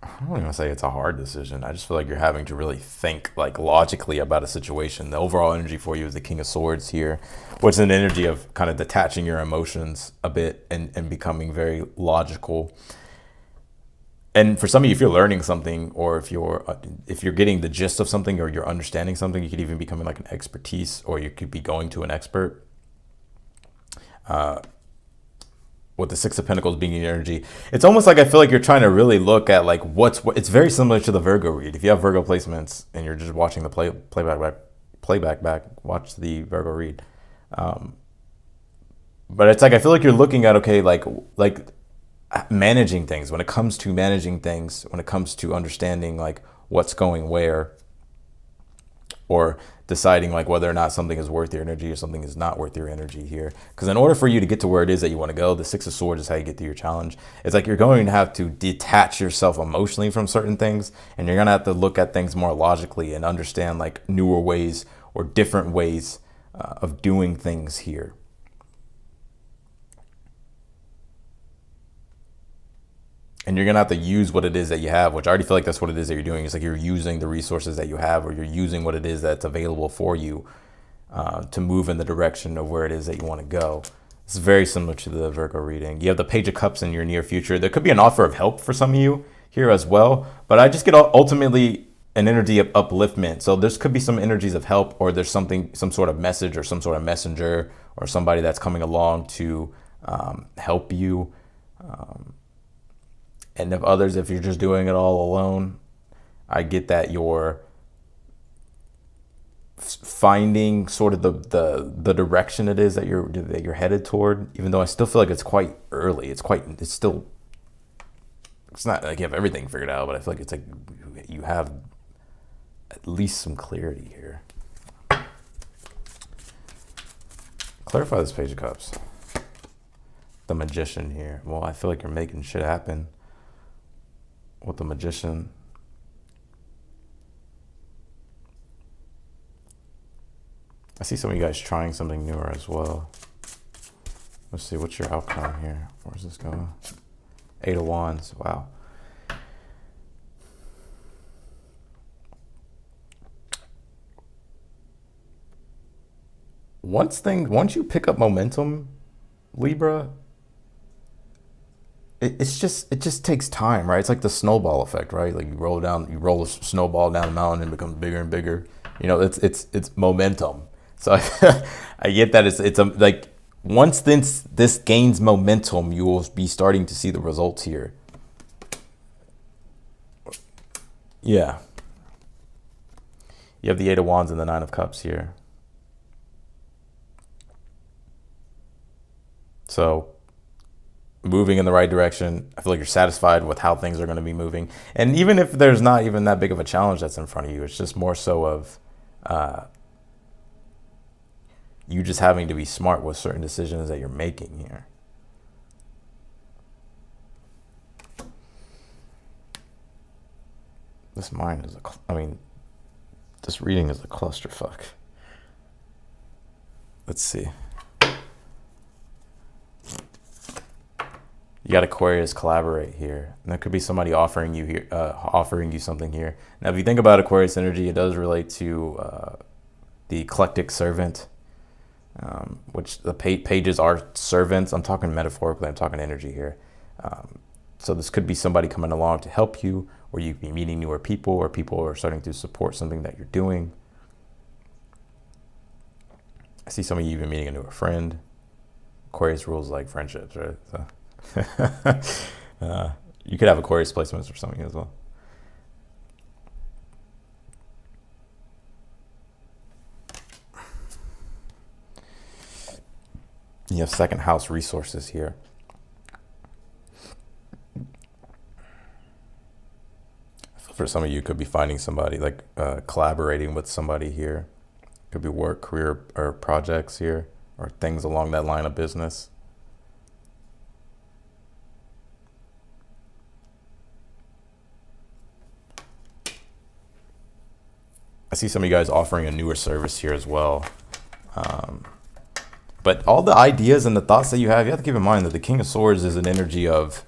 I don't even say it's a hard decision. I just feel like you're having to really think like logically about a situation. The overall energy for you is the King of Swords here, which is an energy of kind of detaching your emotions a bit and becoming very logical. And for some of you, if you're learning something, or if you're getting the gist of something, or you're understanding something, you could even become like an expertise, or you could be going to an expert. With the Six of Pentacles being your energy, it's almost like I feel like you're trying to really look at like it's very similar to the Virgo read. If you have Virgo placements and you're just watching the playback back, watch the Virgo read. But it's like I feel like you're looking at, okay, like managing things. When it comes to managing things, when it comes to understanding like what's going where, or deciding like whether or not something is worth your energy or something is not worth your energy here. Because in order for you to get to where it is that you want to go, the Six of Swords is how you get to your challenge. It's like you're going to have to detach yourself emotionally from certain things, and you're going to have to look at things more logically and understand like newer ways or different ways of doing things here. And you're going to have to use what it is that you have, which I already feel like that's what it is that you're doing. It's like you're using the resources that you have, or you're using what it is that's available for you to move in the direction of where it is that you want to go. It's very similar to the Virgo reading. You have the Page of Cups in your near future. There could be an offer of help for some of you here as well, but I just get ultimately an energy of upliftment. So this could be some energies of help, or there's some sort of message or some sort of messenger or somebody that's coming along to help you. And if others, if you're just doing it all alone, I get that you're finding sort of the direction it is that you're headed toward. Even though I still feel like it's quite early. It's not like you have everything figured out, but I feel like it's like you have at least some clarity here. Clarify this Page of Cups. The Magician here. Well, I feel like you're making shit happen with the Magician. I see some of you guys trying something newer as well. Let's see, what's your outcome here? Where's this going? 8 of Wands, wow. Once you pick up momentum, Libra, it just takes time, right? It's like the snowball effect, right? Like you roll a snowball down the mountain and it becomes bigger and bigger. You know, it's momentum. So I get that it's like once this gains momentum, you will be starting to see the results here. Yeah. You have the 8 of Wands and the 9 of Cups here. So moving in the right direction. I feel like you're satisfied with how things are going to be moving. And even if there's not even that big of a challenge that's in front of you, it's just more so of you just having to be smart with certain decisions that you're making here. This mind is this reading is a clusterfuck. Let's see. You got Aquarius collaborate here. And there could be somebody offering you something here. Now, if you think about Aquarius energy, it does relate to the eclectic servant, which the pages are servants. I'm talking metaphorically, I'm talking energy here. So this could be somebody coming along to help you, or you could be meeting newer people, or people are starting to support something that you're doing. I see some of you even meeting a newer friend. Aquarius rules like friendships, right? So. You could have Aquarius placements for something as well. You have second house resources here. For some of you, could be finding somebody, like collaborating with somebody here. Could be work, career, or projects here, or things along that line of business. I see some of you guys offering a newer service here as well. But all the ideas and the thoughts that you have to keep in mind that the King of Swords is an energy of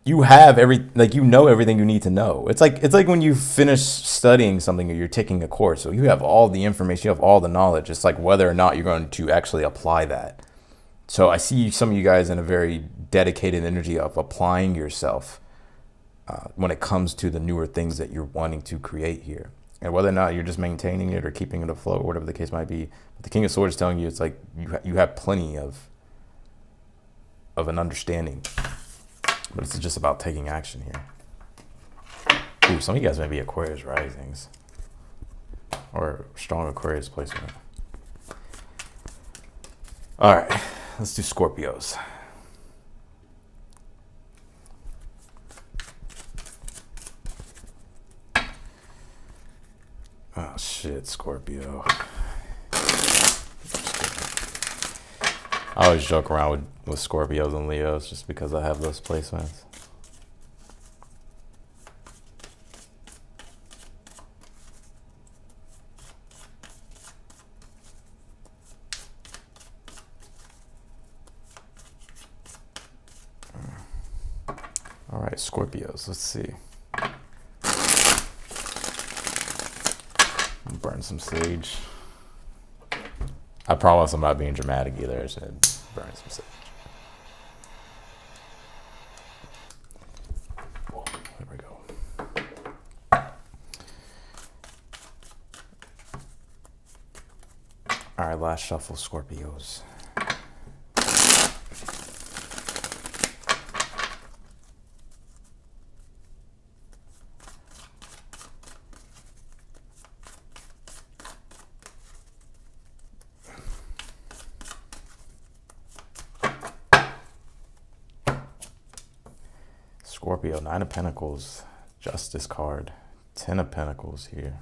you have you know everything you need to know. It's like when you finish studying something or you're taking a course, so you have all the information, you have all the knowledge. It's like whether or not you're going to actually apply that. So I see some of you guys in a very dedicated energy of applying yourself when it comes to the newer things that you're wanting to create here. And whether or not you're just maintaining it or keeping it afloat, or whatever the case might be, but the King of Swords is telling you it's like you have plenty of an understanding. But it's just about taking action here. Ooh, some of you guys may be Aquarius risings or strong Aquarius placement. All right, let's do Scorpios. Oh shit, Scorpio. I always joke around with Scorpios and Leos just because I have those placements. All right, Scorpios, let's see. Burn some sage. I promise I'm not being dramatic either. I said burn some sage. Oh, there we go. All right, last shuffle, Scorpios. Scorpio, 9 of Pentacles, Justice card, 10 of Pentacles here.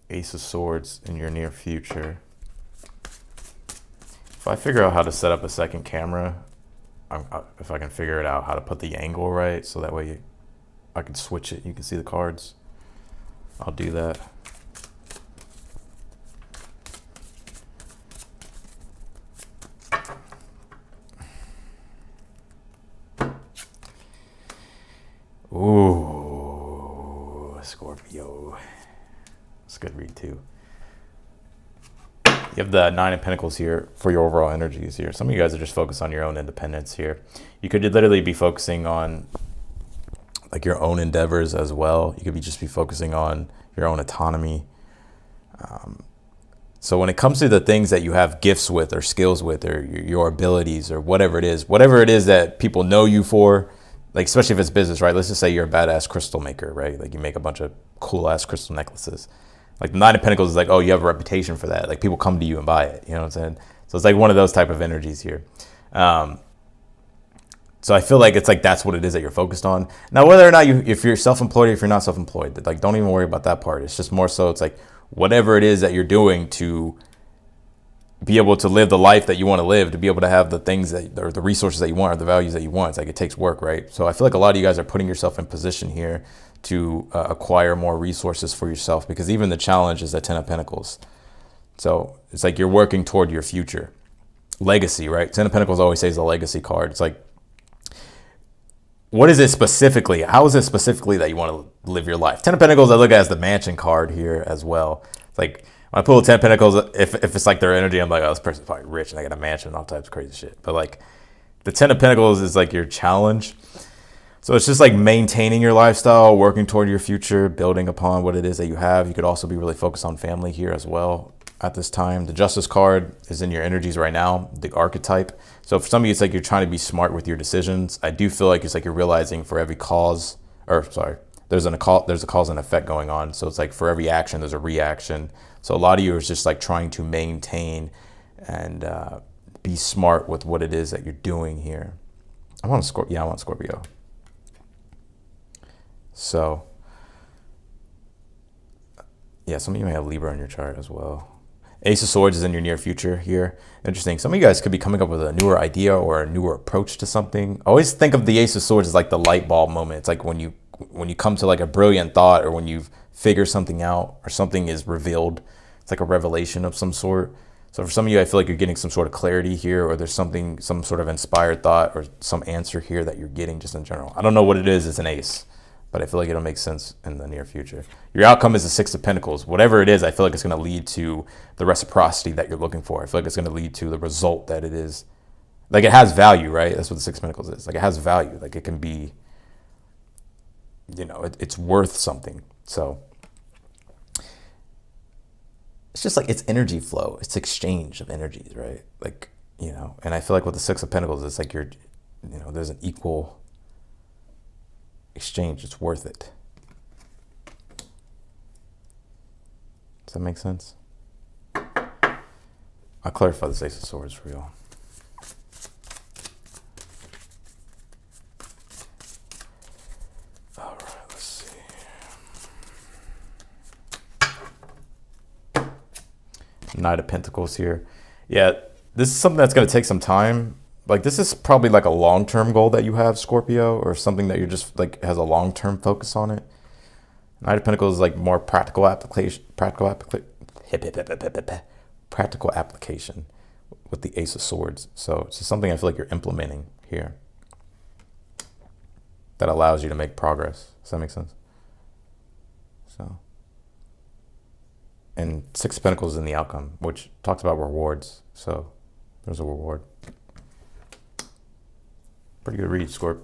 Ace of Swords in your near future. If I figure out how to set up a second camera, if I can figure it out how to put the angle right, so that way I can switch it, you can see the cards, I'll do that. Ooh, Scorpio. It's a good read too. You have the 9 of Pentacles here for your overall energies here. Some of you guys are just focused on your own independence here. You could literally be focusing on like your own endeavors as well. You could just be focusing on your own autonomy. So when it comes to the things that you have gifts with or skills with or your abilities or whatever it is that people know you for, like, especially if it's business, right? Let's just say you're a badass crystal maker, right? Like you make a bunch of cool ass crystal necklaces. Like the 9 of Pentacles is like, oh, you have a reputation for that. Like people come to you and buy it, you know what I'm saying? So it's like one of those type of energies here. So I feel like it's like, that's what it is that you're focused on. Now, whether or not if you're self-employed or if you're not self-employed, like don't even worry about that part. It's just more so it's like whatever it is that you're doing to be able to live the life that you want to live, to be able to have the things that, or the resources that you want, or the values that you want. It's like it takes work, right? So I feel like a lot of you guys are putting yourself in position here to acquire more resources for yourself, because even the challenge is the 10 of Pentacles. So it's like you're working toward your future. Legacy, right? 10 of Pentacles always says a legacy card. It's like, what is it specifically? How is it specifically that you want to live your life? 10 of Pentacles I look at as the mansion card here as well. It's like, when I pull 10 Pentacles, if it's like their energy, I'm like, oh, this person's probably rich and they got a mansion and all types of crazy shit. But like the 10 of Pentacles is like your challenge. So it's just like maintaining your lifestyle, working toward your future, building upon what it is that you have. You could also be really focused on family here as well at this time. The Justice card is in your energies right now, the archetype. So for some of you, it's like you're trying to be smart with your decisions. I do feel like it's like you're realizing for every cause, or sorry, there's a cause and effect going on. So it's like for every action, there's a reaction. So a lot of you is just like trying to maintain and be smart with what it is that you're doing here. I want Scorpio. So yeah, some of you may have Libra in your chart as well. Ace of Swords is in your near future here. Interesting. Some of you guys could be coming up with a newer idea or a newer approach to something. I always think of the Ace of Swords as like the light bulb moment. It's like when when you come to like a brilliant thought, or when you figure something out, or something is revealed, it's like a revelation of some sort. So for some of you, I feel like you're getting some sort of clarity here, or there's something, some sort of inspired thought, or some answer here that you're getting just in general. I don't know what it is. It's an ace, but I feel like it'll make sense in the near future. Your outcome is the Six of Pentacles. Whatever it is, I feel like it's going to lead to the reciprocity that you're looking for. I feel like it's going to lead to the result that it is. Like, it has value, right? That's what the Six of Pentacles is. Like, it has value. Like, it can be, you know, it's worth something. So it's just like, it's energy flow. It's exchange of energies, right? Like, you know, and I feel like with the Six of Pentacles, it's like you know, there's an equal exchange. It's worth it. Does that make sense? I'll clarify the Ace of Swords for y'all. All right, let's see. Knight of Pentacles here. Yeah, this is something that's going to take some time. Like, this is probably like a long-term goal that you have, Scorpio, or something that you're just like has a long-term focus on it. Knight of Pentacles is like more practical application, practical application with the Ace of Swords. So it's just something I feel like you're implementing here that allows you to make progress. Does that make sense? So, and Six of Pentacles in the outcome, which talks about rewards. So there's a reward. Pretty good read, Scorp.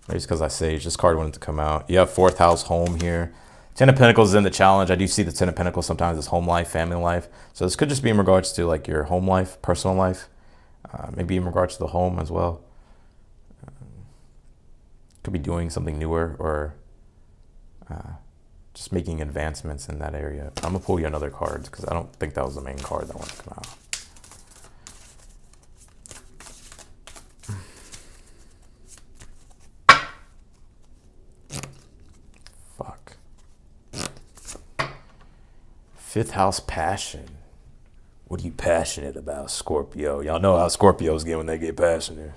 Maybe it's because I Sage. This card wanted to come out. You have fourth house home here. Ten of Pentacles is in the challenge. I do see the Ten of Pentacles sometimes as home life, family life. So this could just be in regards to like your home life, personal life. Maybe in regards to the home as well. Could be doing something newer, or just making advancements in that area. I'm going to pull you another card because I don't think that was the main card that wanted to come out. Fifth house passion. What are you passionate about, Scorpio? Y'all know how Scorpios get when they get passionate.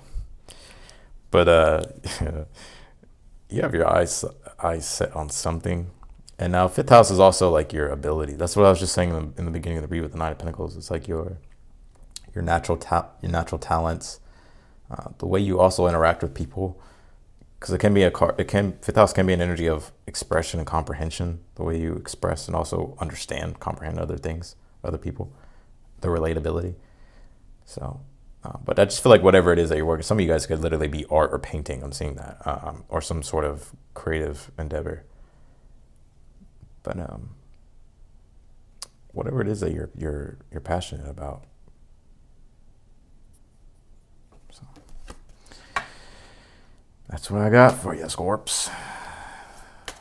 But you have your eyes set on something. And now fifth house is also like your ability. That's what I was just saying in the beginning of the read with the Nine of Pentacles. It's like your natural talents, the way you also interact with people. Because it can be fifth house can be an energy of expression and comprehension, the way you express and also understand, comprehend other things, other people, the relatability. So, but I just feel like whatever it is that you're working, some of you guys could literally be art or painting. I'm seeing that, or some sort of creative endeavor. But whatever it is that you're passionate about. So. That's what I got for you, Scorps.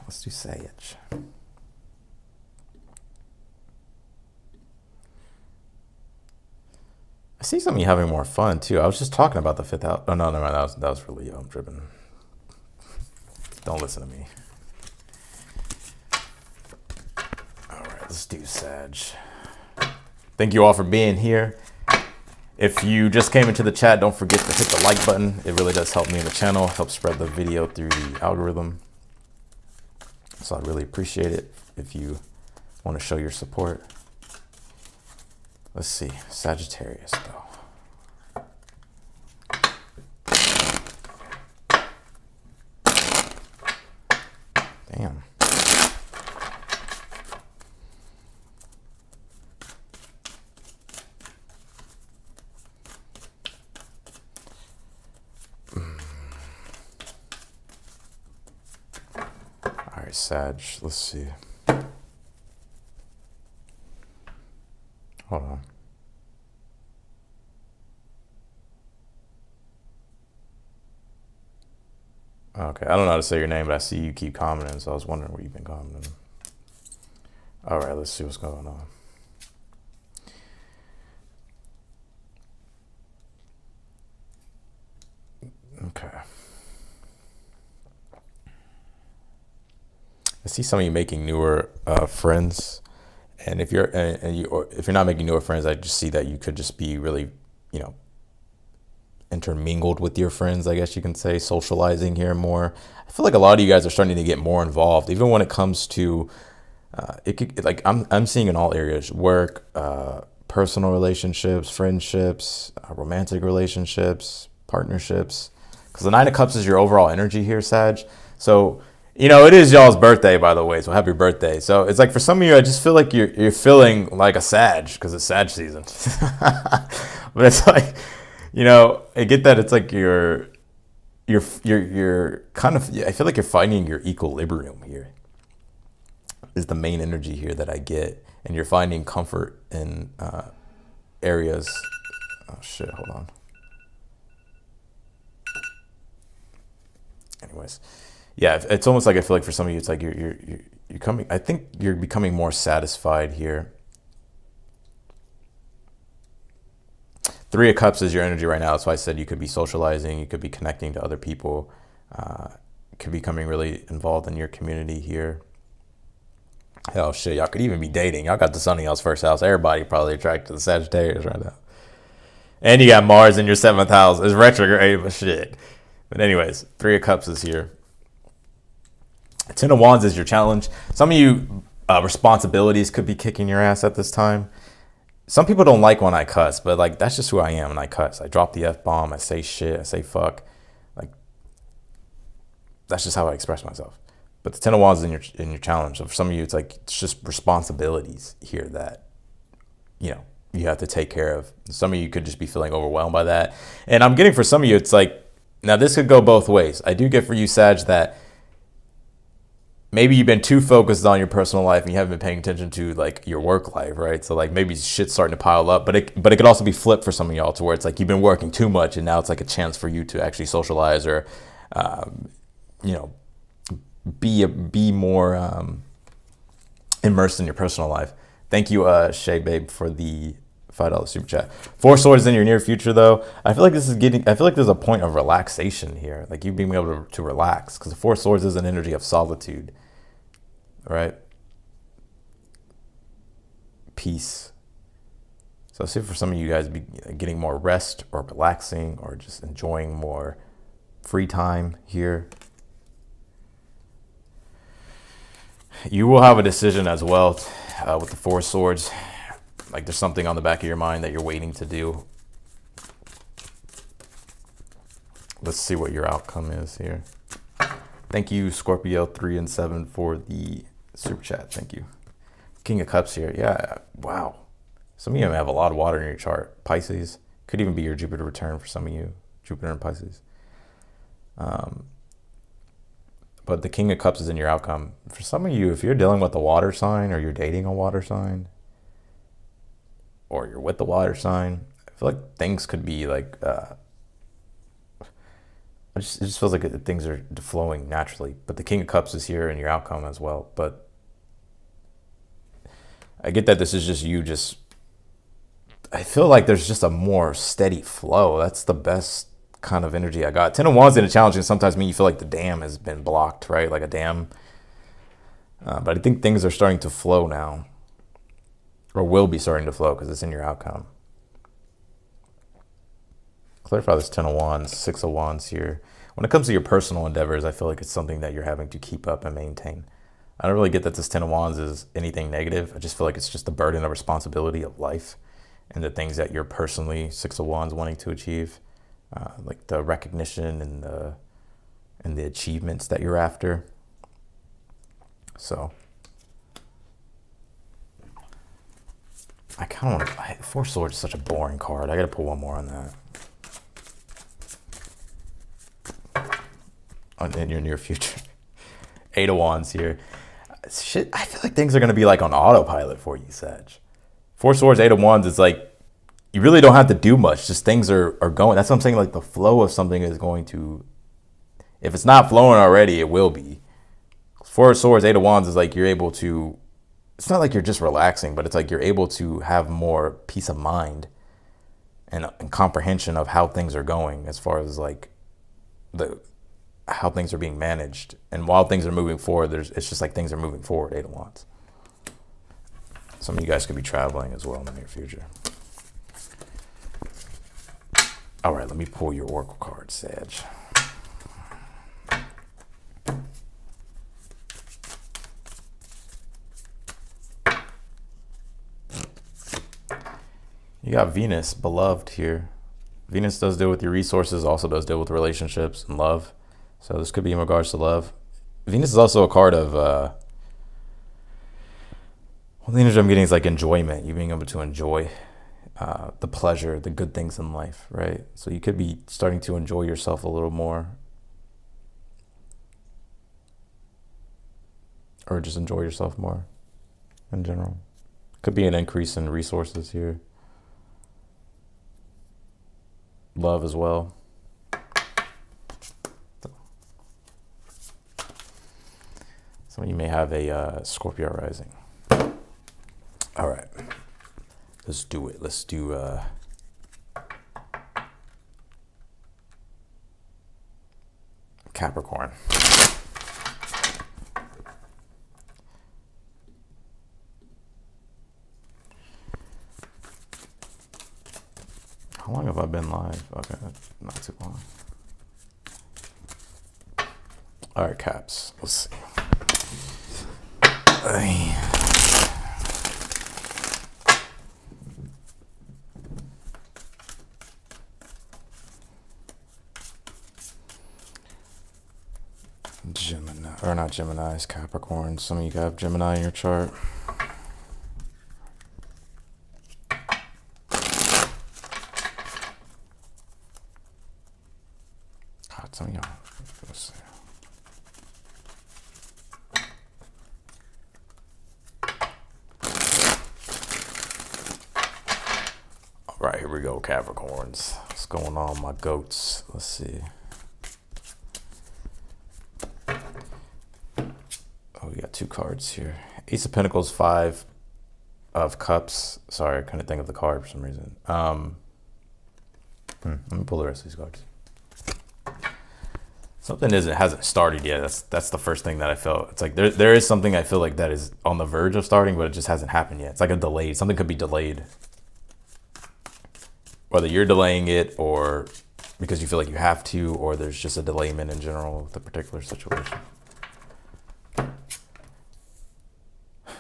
Let's do Sage. I see some of you having more fun too. I was just talking about the fifth house. Oh no, never mind. That was for Leo. I'm tripping. Don't listen to me. All right, let's do Sag. Thank you all for being here. If you just came into the chat, don't forget to hit the like button. It really does help me in the channel, help spread the video through the algorithm. So I'd really appreciate it if you want to show your support. Let's see, Sagittarius though. Damn. All right, Sag, let's see. Hold on. Okay, I don't know how to say your name, but I see you keep commenting, so I was wondering what you've been commenting. All right, let's see what's going on. Okay. I see some of you making newer friends, and if you're if you're not making newer friends, I just see that you could just be really, you know, intermingled with your friends, I guess you can say, socializing here more. I feel like a lot of you guys are starting to get more involved, even when it comes to it could, like I'm seeing in all areas: work, personal relationships, friendships, romantic relationships, partnerships. Because the Nine of Cups is your overall energy here, Sag. So it is y'all's birthday, by the way. So happy birthday. So it's like for some of you, I just feel like you're feeling like a Sag because it's Sag season. But it's like, I get that it's like you're kind of, I feel like you're finding your equilibrium here is the main energy here that I get. And you're finding comfort in areas. Oh shit, hold on. Anyways, yeah, it's almost like I feel like for some of you, it's like you're coming. I think you're becoming more satisfied here. Three of Cups is your energy right now. That's why I said you could be socializing, you could be connecting to other people, could be becoming really involved in your community here. Hell, shit, y'all could even be dating. Y'all got the sun in y'all's first house. Everybody probably attracted to the Sagittarius right now. And you got Mars in your 7th house. It's retrograde, but shit. But anyways, Three of Cups is here. Ten of Wands is your challenge. Some of you, responsibilities could be kicking your ass at this time. Some people don't like when I cuss, but like that's just who I am when I cuss. I drop the F-bomb, I say shit, I say fuck. Like that's just how I express myself. But the Ten of Wands is in your challenge. So for some of you, it's like it's just responsibilities here that you have to take care of. Some of you could just be feeling overwhelmed by that. And I'm getting for some of you, it's like, now this could go both ways. I do get for you, Sag, that maybe you've been too focused on your personal life and you haven't been paying attention to like your work life, right? So like maybe shit's starting to pile up, but it could also be flipped for some of y'all to where it's like you've been working too much and now it's like a chance for you to actually socialize or, be more immersed in your personal life. Thank you, Shay Babe, for the $5 super chat. Four Swords in your near future, though. I feel like there's a point of relaxation here, like you being able to relax, because the Four Swords is an energy of solitude, right? Peace. So I see for some of you guys be getting more rest or relaxing or just enjoying more free time here. You will have a decision as well with the Four Swords. Like there's something on the back of your mind that you're waiting to do. Let's see what your outcome is here. Thank you, Scorpio 3 and 7 for the super chat. Thank you. King of Cups here. Yeah, wow. Some of you have a lot of water in your chart. Pisces. Could even be your Jupiter return for some of you. Jupiter and Pisces. But the King of Cups is in your outcome. For some of you, if you're dealing with a water sign or you're dating a water sign or you're with the water sign, I feel like things could be like, it just feels like things are flowing naturally. But the King of Cups is here in your outcome as well. But I get that this is just you I feel like there's just a more steady flow. That's the best kind of energy I got. Ten of Wands in a challenge can sometimes mean you feel like the dam has been blocked, right? Like a dam. But I think things are starting to flow now, or will be starting to flow because it's in your outcome. Clarify this Ten of Wands, Six of Wands here. When it comes to your personal endeavors, I feel like it's something that you're having to keep up and maintain. I don't really get that this Ten of Wands is anything negative. I just feel like it's just the burden of responsibility of life and the things that you're personally, Six of Wands, wanting to achieve. Like the recognition and the achievements that you're after. So I kind of want to. Four Swords is such a boring card. I got to put one more on that. In your near future. Eight of Wands here. Shit, I feel like things are going to be like on autopilot for you, Sag. Four Swords, Eight of Wands is like, you really don't have to do much. Just things are going. That's what I'm saying. Like the flow of something is going to, if it's not flowing already, it will be. Four Swords, Eight of Wands is like you're able to, it's not like you're just relaxing, but it's like you're able to have more peace of mind and comprehension of how things are going as far as like how things are being managed. And while things are moving forward, it's just like things are moving forward, Eight of Wands. Some of you guys could be traveling as well in the near future. All right, let me pull your oracle card, Sag. You got Venus, beloved here. Venus does deal with your resources, also does deal with relationships and love. So this could be in regards to love. Venus is also a card of, well, the energy I'm getting is like enjoyment. You being able to enjoy the pleasure, the good things in life, right? So you could be starting to enjoy yourself a little more. Or just enjoy yourself more in general. Could be an increase in resources here. Love as well. Some of you may have a Scorpio rising. All right, let's do it. Let's do Capricorn. How long have I been live? Okay, not too long. All right, Caps. Let's see. Gemini, or not Gemini's, Capricorn. Some of you have Gemini in your chart. God, some of y'all. Let's see. All right, here we go, Capricorns. What's going on, my goats? Let's see. Oh, we got two cards here. Ace of Pentacles, Five of Cups. Sorry, I couldn't think of the card for some reason. Let me pull the rest of these cards. Something hasn't started yet. That's the first thing that I felt. It's like there is something I feel like that is on the verge of starting, but it just hasn't happened yet. It's like a delayed. Something could be delayed. Whether you're delaying it or because you feel like you have to, or there's just a delayment in general with a particular situation.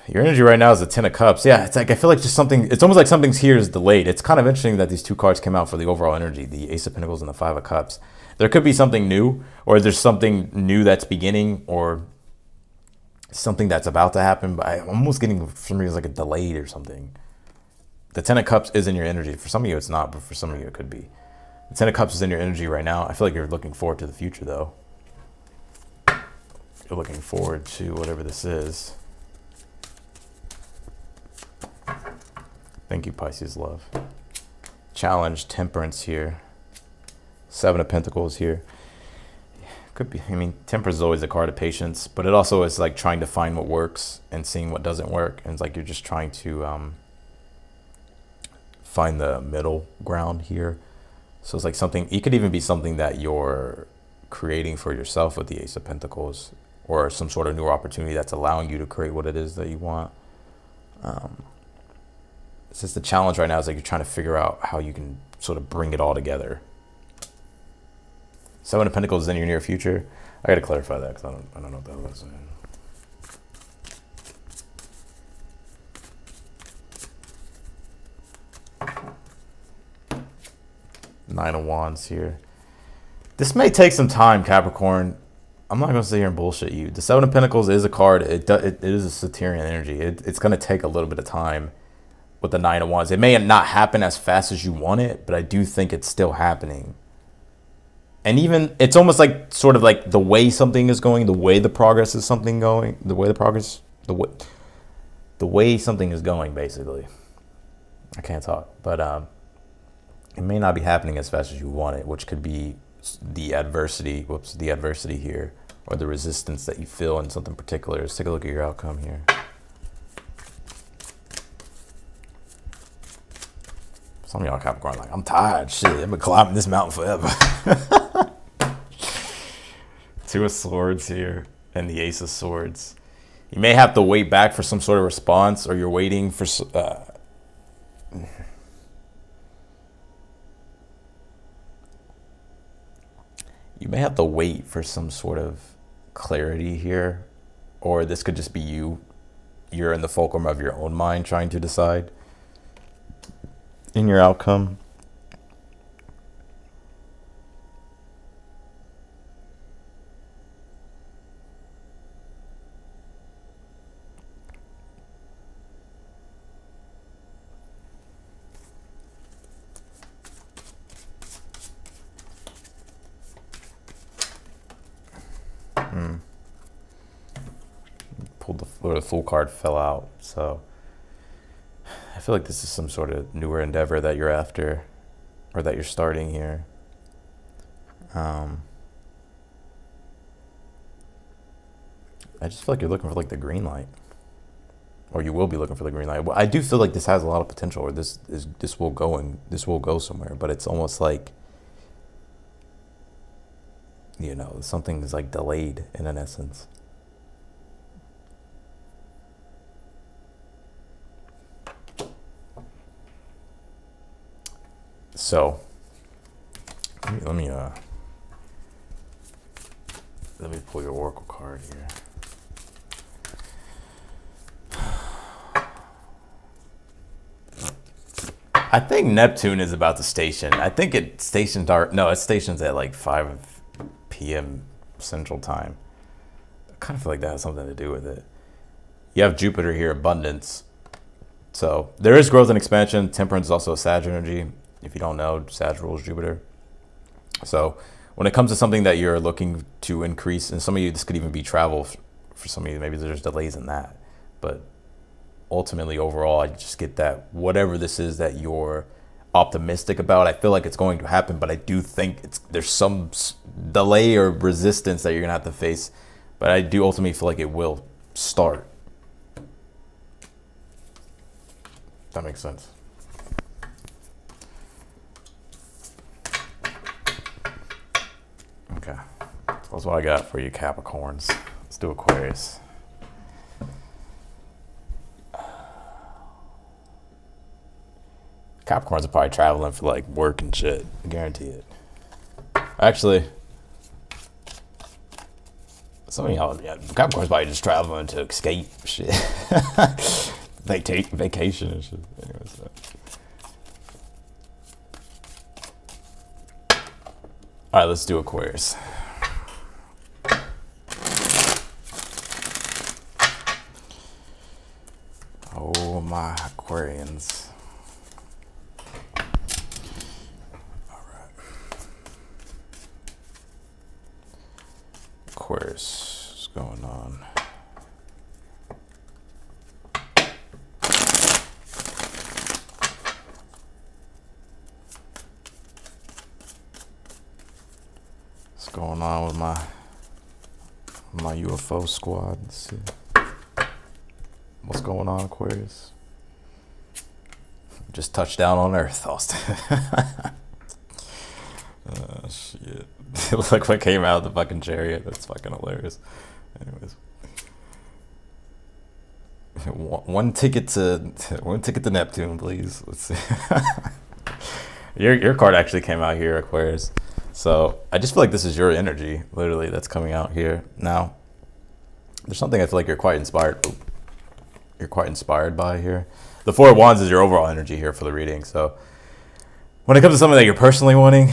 Your energy right now is the Ten of Cups. Yeah, it's like I feel like just something, it's almost like something's here is delayed. It's kind of interesting that these two cards came out for the overall energy, the Ace of Pentacles and the Five of Cups. There could be something new, or there's something new that's beginning, or something that's about to happen, but I'm almost getting for some reason like a delayed or something. The Ten of Cups is in your energy. For some of you it's not, but for some of you it could be. The Ten of Cups is in your energy right now. I feel like you're looking forward to the future though. You're looking forward to whatever this is. Thank you, Pisces love. Challenge, temperance here. Seven of Pentacles here. Could be, I mean, temperance is always a card of patience, but it also is like trying to find what works and seeing what doesn't work. And it's like you're just trying to find the middle ground here. So it's like something, it could even be something that you're creating for yourself with the Ace of Pentacles, or some sort of new opportunity that's allowing you to create what it is that you want. It's just the challenge right now is like you're trying to figure out how you can sort of bring it all together. Seven of Pentacles is in your near future. I got to clarify that because I don't know what that was. Nine of Wands here. This may take some time, Capricorn. I'm not going to sit here and bullshit you. The Seven of Pentacles is a card. It is a Saturnian energy. It's going to take a little bit of time with the Nine of Wands. It may not happen as fast as you want it, but I do think it's still happening. And even, it's almost like sort of like the way something is going, the way the progress is something going, the way something is going, basically. I can't talk, but it may not be happening as fast as you want it, which could be the adversity here, or the resistance that you feel in something particular. Let's take a look at your outcome here. Some of y'all Capricorn like, I'm tired, shit, I've been climbing this mountain forever. Two of Swords here and the Ace of Swords. You may have to wait back for some sort of response, or you're waiting for You may have to wait for some sort of clarity here, or this could just be you're in the fulcrum of your own mind trying to decide in your outcome. The full card fell out, so I feel like this is some sort of newer endeavor that you're after, or that you're starting here. I just feel like you're looking for like the green light, or you will be looking for the green light. Well, I do feel like this has a lot of potential, or this will go somewhere, but it's almost like, you know, something is like delayed in an essence. So let me pull your oracle card here. I think Neptune is about to station. I think it stations it stations at like 5 p.m. Central Time. I kind of feel like that has something to do with it. You have Jupiter here, abundance. So there is growth and expansion. Temperance is also a Sag energy. If you don't know, Sag rules Jupiter. So when it comes to something that you're looking to increase, and some of you, this could even be travel. For some of you, maybe there's delays in that. But ultimately, overall, I just get that whatever this is that you're optimistic about, I feel like it's going to happen, but I do think there's some delay or resistance that you're going to have to face. But I do ultimately feel like it will start. That makes sense. Okay, so that's what I got for you, Capricorns. Let's do Aquarius. Capricorns are probably traveling for like work and shit. I guarantee it. Actually, some of y'all, Capricorns probably just traveling to escape shit. They take vacation and shit. Anyways, so. All right, let's do Aquarius. Oh, my Aquarians. All right. Aquarius, what's going on? What's going on with my UFO squad? Let's see. What's going on, Aquarius? Just touched down on Earth, Austin. Shit. It looks like what came out of the fucking chariot. That's fucking hilarious. Anyways. One ticket to Neptune, please. Let's see. Your card actually came out here, Aquarius. So I just feel like this is your energy, literally, that's coming out here. Now, there's something I feel like you're quite inspired by here. The Four of Wands is your overall energy here for the reading. So when it comes to something that you're personally wanting,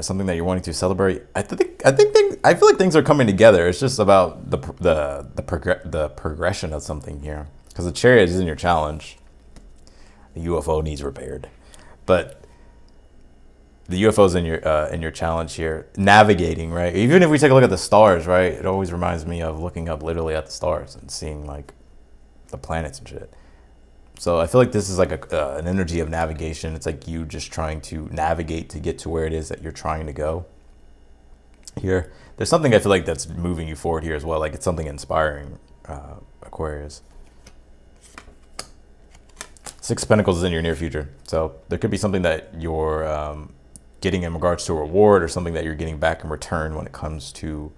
something that you're wanting to celebrate, I feel like things are coming together. It's just about the progression of something here. Because the Chariot is in your challenge. The UFO needs repaired, but the UFO's in your challenge here, navigating, right? Even if we take a look at the stars, right? It always reminds me of looking up literally at the stars and seeing like the planets and shit. So I feel like this is like an energy of navigation. It's like you just trying to navigate to get to where it is that you're trying to go. Here, there's something I feel like that's moving you forward here as well. Like it's something inspiring, Aquarius. Six of Pentacles is in your near future. So there could be something that you're getting in regards to a reward, or something that you're getting back in return when it comes to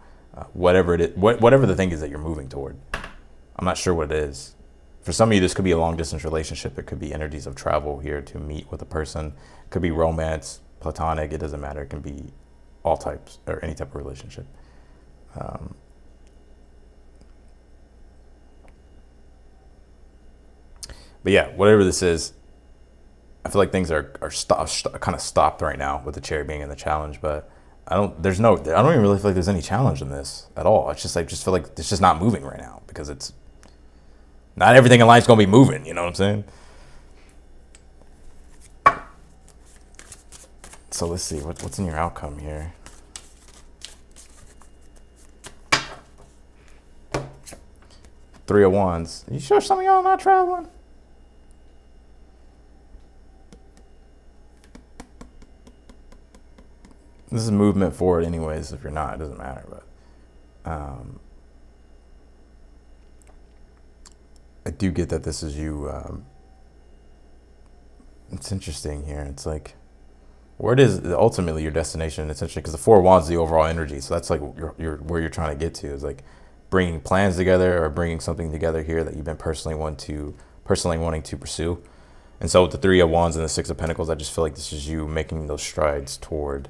whatever the thing is that you're moving toward. I'm not sure what it is. For some of you, this could be a long distance relationship. It could be energies of travel here to meet with a person. It could be romance, platonic. It doesn't matter. It can be all types or any type of relationship. But yeah, whatever this is, I feel like things are kind of stopped right now with the cherry being in the challenge. But I don't even really feel like there's any challenge in this at all. It's just like, just feel like it's just not moving right now, because it's not everything in life's gonna be moving. You know what I'm saying? So let's see what's in your outcome here. Three of Wands. You sure some of y'all not traveling? This is movement forward anyways. If you're not, it doesn't matter. But I do get that this is you. It's interesting here. It's like, where it is ultimately your destination. It's interesting because the Four of Wands is the overall energy. So that's like your where you're trying to get to, is like bringing plans together or bringing something together here that you've been personally wanting to pursue. And so with the Three of Wands and the Six of Pentacles, I just feel like this is you making those strides toward,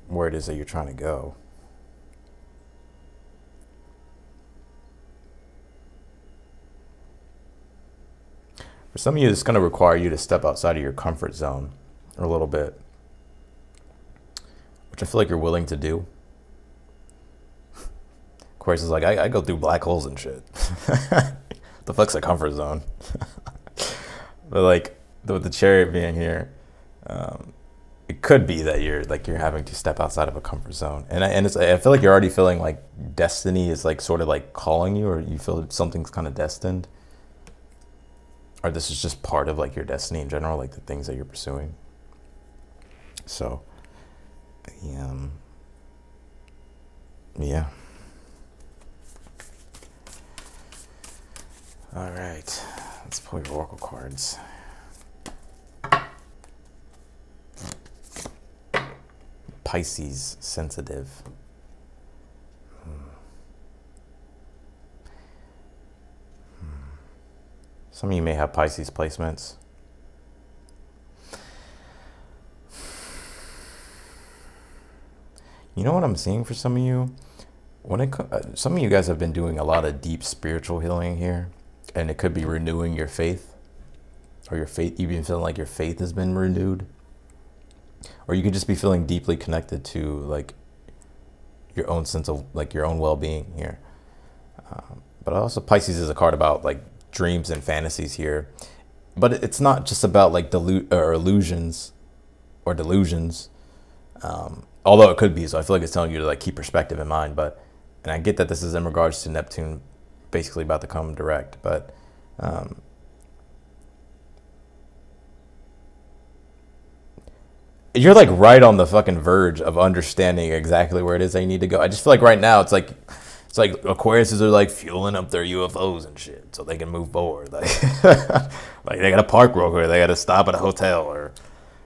where it is that you're trying to go. For some of you, it's going to require you to step outside of your comfort zone a little bit, which I feel like you're willing to do. Aquarius is like, I go through black holes and shit. The fuck's a comfort zone? But like, with the Chariot being here, it could be that you're having to step outside of a comfort zone, and I feel like you're already feeling like destiny is like sort of like calling you, or you feel something's kind of destined, or this is just part of like your destiny in general, like the things that you're pursuing. So, yeah. All right, let's pull your oracle cards. Pisces, sensitive. Some of you may have Pisces placements. You know what I'm seeing for some of you? Some of you guys have been doing a lot of deep spiritual healing here, and it could be renewing your faith, or your faith. You've been feeling like your faith has been renewed, or you could just be feeling deeply connected to like your own sense of like your own well-being here. But also Pisces is a card about like dreams and fantasies here, but it's not just about like illusions or delusions, although it could be. So I feel like it's telling you to like keep perspective in mind. And I get that this is in regards to Neptune basically about to come direct, but you're like right on the fucking verge of understanding exactly where it is that you need to go. I just feel like right now it's like Aquariuses are like fueling up their UFOs and shit so they can move forward. Like, like they got to park real quick. They got to stop at a hotel, or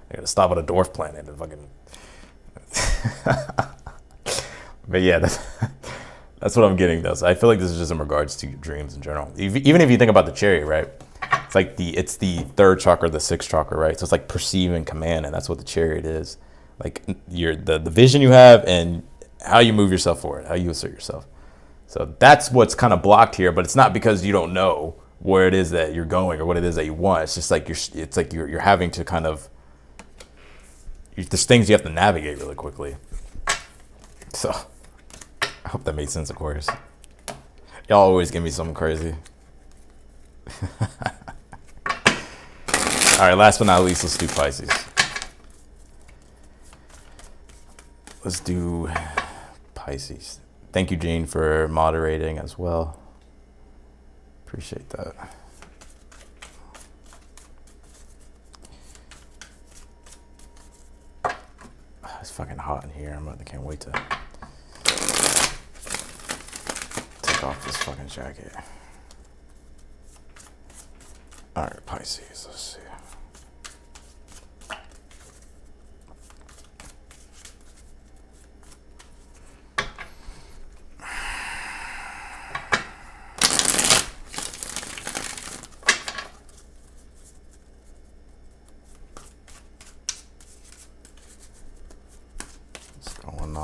they got to stop at a dwarf planet and fucking. But yeah, that's what I'm getting though. So I feel like this is just in regards to your dreams in general. Even if you think about the Chariot, right? It's like it's the third chakra, the sixth chakra, right? So it's like perceive and command, and that's what the Chariot is. Like the vision you have and how you move yourself forward, how you assert yourself. So that's what's kind of blocked here, but it's not because you don't know where it is that you're going or what it is that you want. It's just like you're having to kind of, there's things you have to navigate really quickly. So I hope that made sense, Aquarius. Y'all always give me something crazy. All right, last but not least, let's do Pisces. Let's do Pisces. Thank you, Gene, for moderating as well. Appreciate that. It's fucking hot in here. I can't wait to take off this fucking jacket. All right, Pisces, let's see.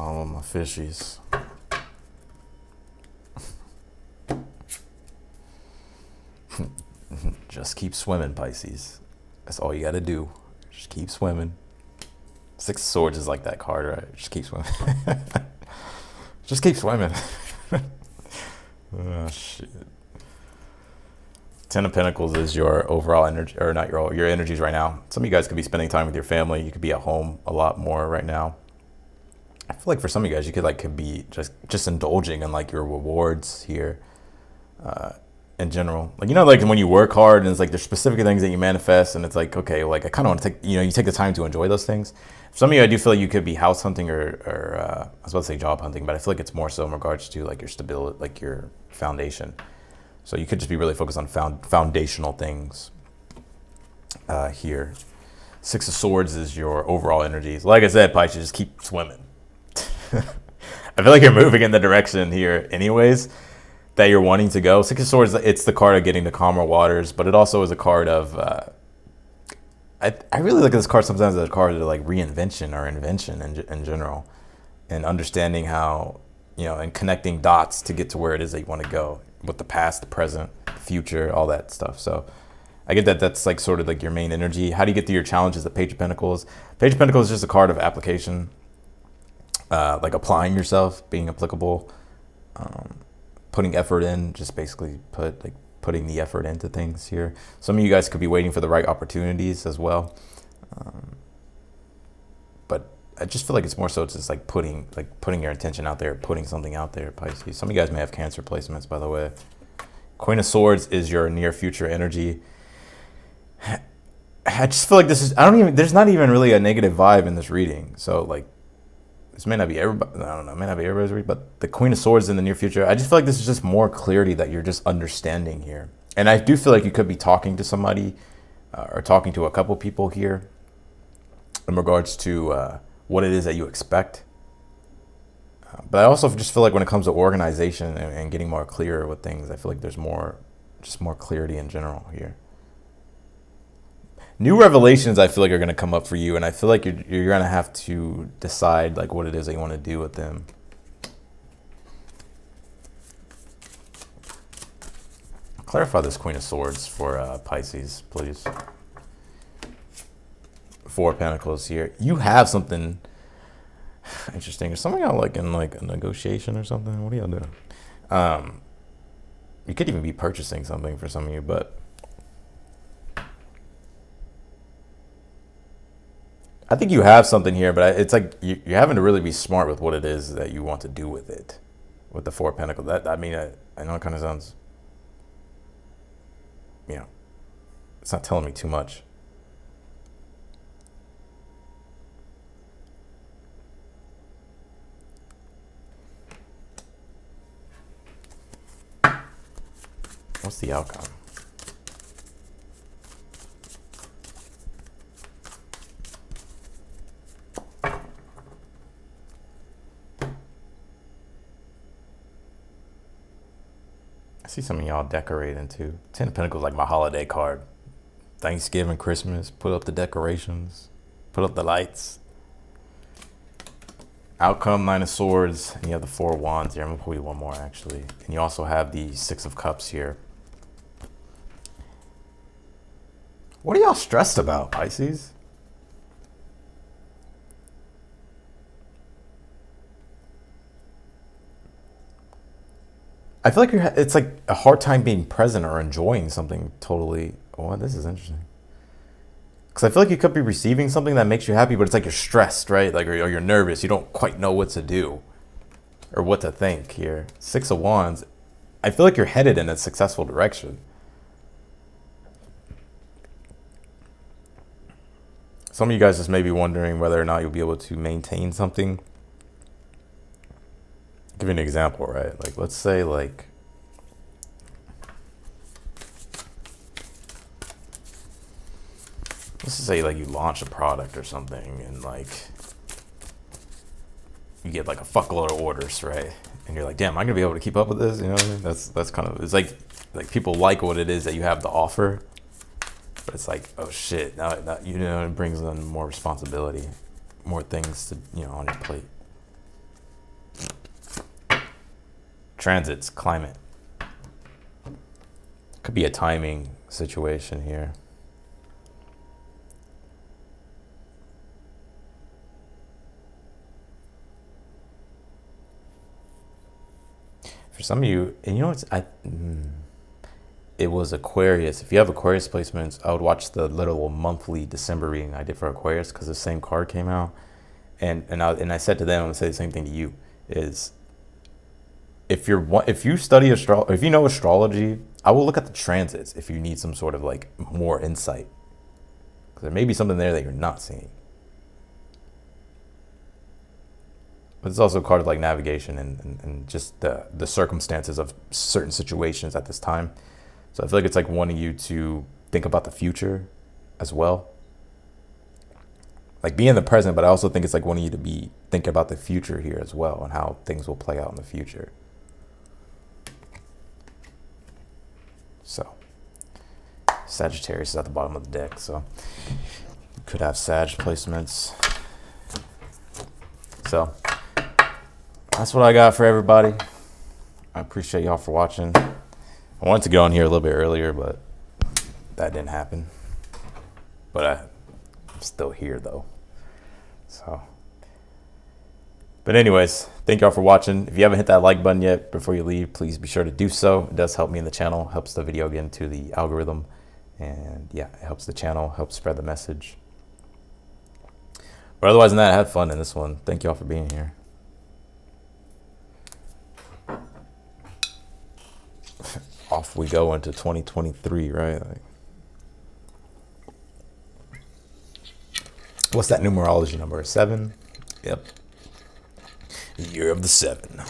Oh, my fishies. Just keep swimming, Pisces. That's all you gotta do. Just keep swimming. Six of Swords is like that card, right? Just keep swimming. Just keep swimming. Oh, shit. Ten of Pentacles is your overall energy, or not your energies right now. Some of you guys could be spending time with your family. You could be at home a lot more right now. I feel like for some of you guys, you could be just indulging in like your rewards here. In general, like, you know, like when you work hard and it's like there's specific things that you manifest and it's like, okay, like I kind of want to take, you know, you take the time to enjoy those things. For some of you, I do feel like you could be house hunting or I was about to say job hunting, but I feel like it's more so in regards to like your stability, like your foundation. So you could just be really focused on foundational things here. Six of Swords is your overall energies. Like I said, Pisces, just keep swimming. I feel like you're moving in the direction here anyways that you're wanting to go. Six of Swords, it's the card of getting to calmer waters, but it also is a card of, I really look at this card sometimes as a card of like reinvention or invention in general, and understanding how, you know, and connecting dots to get to where it is that you want to go with the past, the present, the future, all that stuff. So I get that that's like sort of like your main energy. How do you get through your challenges? The Page of Pentacles. Page of Pentacles is just a card of application, like applying yourself, being applicable, putting effort in, just basically putting the effort into things here. Some of you guys could be waiting for the right opportunities as well. But I just feel like it's more so just like putting your intention out there, putting something out there, Pisces. Some of you guys may have Cancer placements, by the way. Queen of Swords is your near future energy. I just feel like there's not even really a negative vibe in this reading. So like, this may not be everybody, I don't know, it may not be everybody's read, but the Queen of Swords in the near future, I just feel like this is just more clarity that you're just understanding here. And I do feel like you could be talking to somebody or talking to a couple people here in regards to what it is that you expect. But I also just feel like when it comes to organization and getting more clear with things, I feel like there's more clarity in general here. New revelations, I feel like, are going to come up for you, and I feel like you're going to have to decide like what it is that you want to do with them. Clarify this Queen of Swords for Pisces, please. Four of Pentacles here. You have something interesting. Is something out like in like a negotiation or something? What are y'all doing? You could even be purchasing something for some of you, but I think you have something here, but it's like you're having to really be smart with what it is that you want to do with it. With the Four of Pentacles, I know it kind of sounds, you know, it's not telling me too much. What's the outcome? I see some of y'all decorating too. Ten of Pentacles, like my holiday card. Thanksgiving, Christmas, put up the decorations, put up the lights. Outcome, Nine of Swords, and you have the Four of Wands here. I'm gonna pull you one more actually. And you also have the Six of Cups here. What are y'all stressed about, Pisces? I feel like it's like a hard time being present or enjoying something totally. Oh, this is interesting. Because I feel like you could be receiving something that makes you happy, but it's like you're stressed, right? Like, or you're nervous. You don't quite know what to do or what to think here. Six of Wands. I feel like you're headed in a successful direction. Some of you guys just may be wondering whether or not you'll be able to maintain something. Give you an example, right? Like, let's say like, let's just say like you launch a product or something and like you get like a fuckload of orders, right? And you're like, damn, am I gonna be able to keep up with this? You know what I mean? That's kind of, it's like people like what it is that you have to offer, but it's like, oh shit, now you know, it brings on more responsibility, more things to, you know, on your plate. Transits, climate. Could be a timing situation here. For some of you, and you know what's, it was Aquarius. If you have Aquarius placements, I would watch the little monthly December reading I did for Aquarius because the same card came out. And I said to them, I'm gonna say the same thing to you, is if you study if you know astrology, I will look at the transits if you need some sort of like more insight. Because there may be something there that you're not seeing. But it's also a card of like navigation and just the circumstances of certain situations at this time. So I feel like it's like wanting you to think about the future as well. Like be in the present, but I also think it's like wanting you to think about the future here as well and how things will play out in the future. So Sagittarius is at the bottom of the deck, so you could have Sag placements. So that's what I got for everybody. I appreciate y'all for watching. I wanted to get on here a little bit earlier, but that didn't happen. But I'm still here though. So, but anyways, thank y'all for watching. If you haven't hit that like button yet before you leave, please be sure to do so. It does help me in the channel, helps the video get into the algorithm, and yeah, it helps the channel, helps spread the message. But otherwise than that, I had fun in this one. Thank y'all for being here. Off we go into 2023, right? Like, what's that numerology number? 7? Yep. Year of the 7.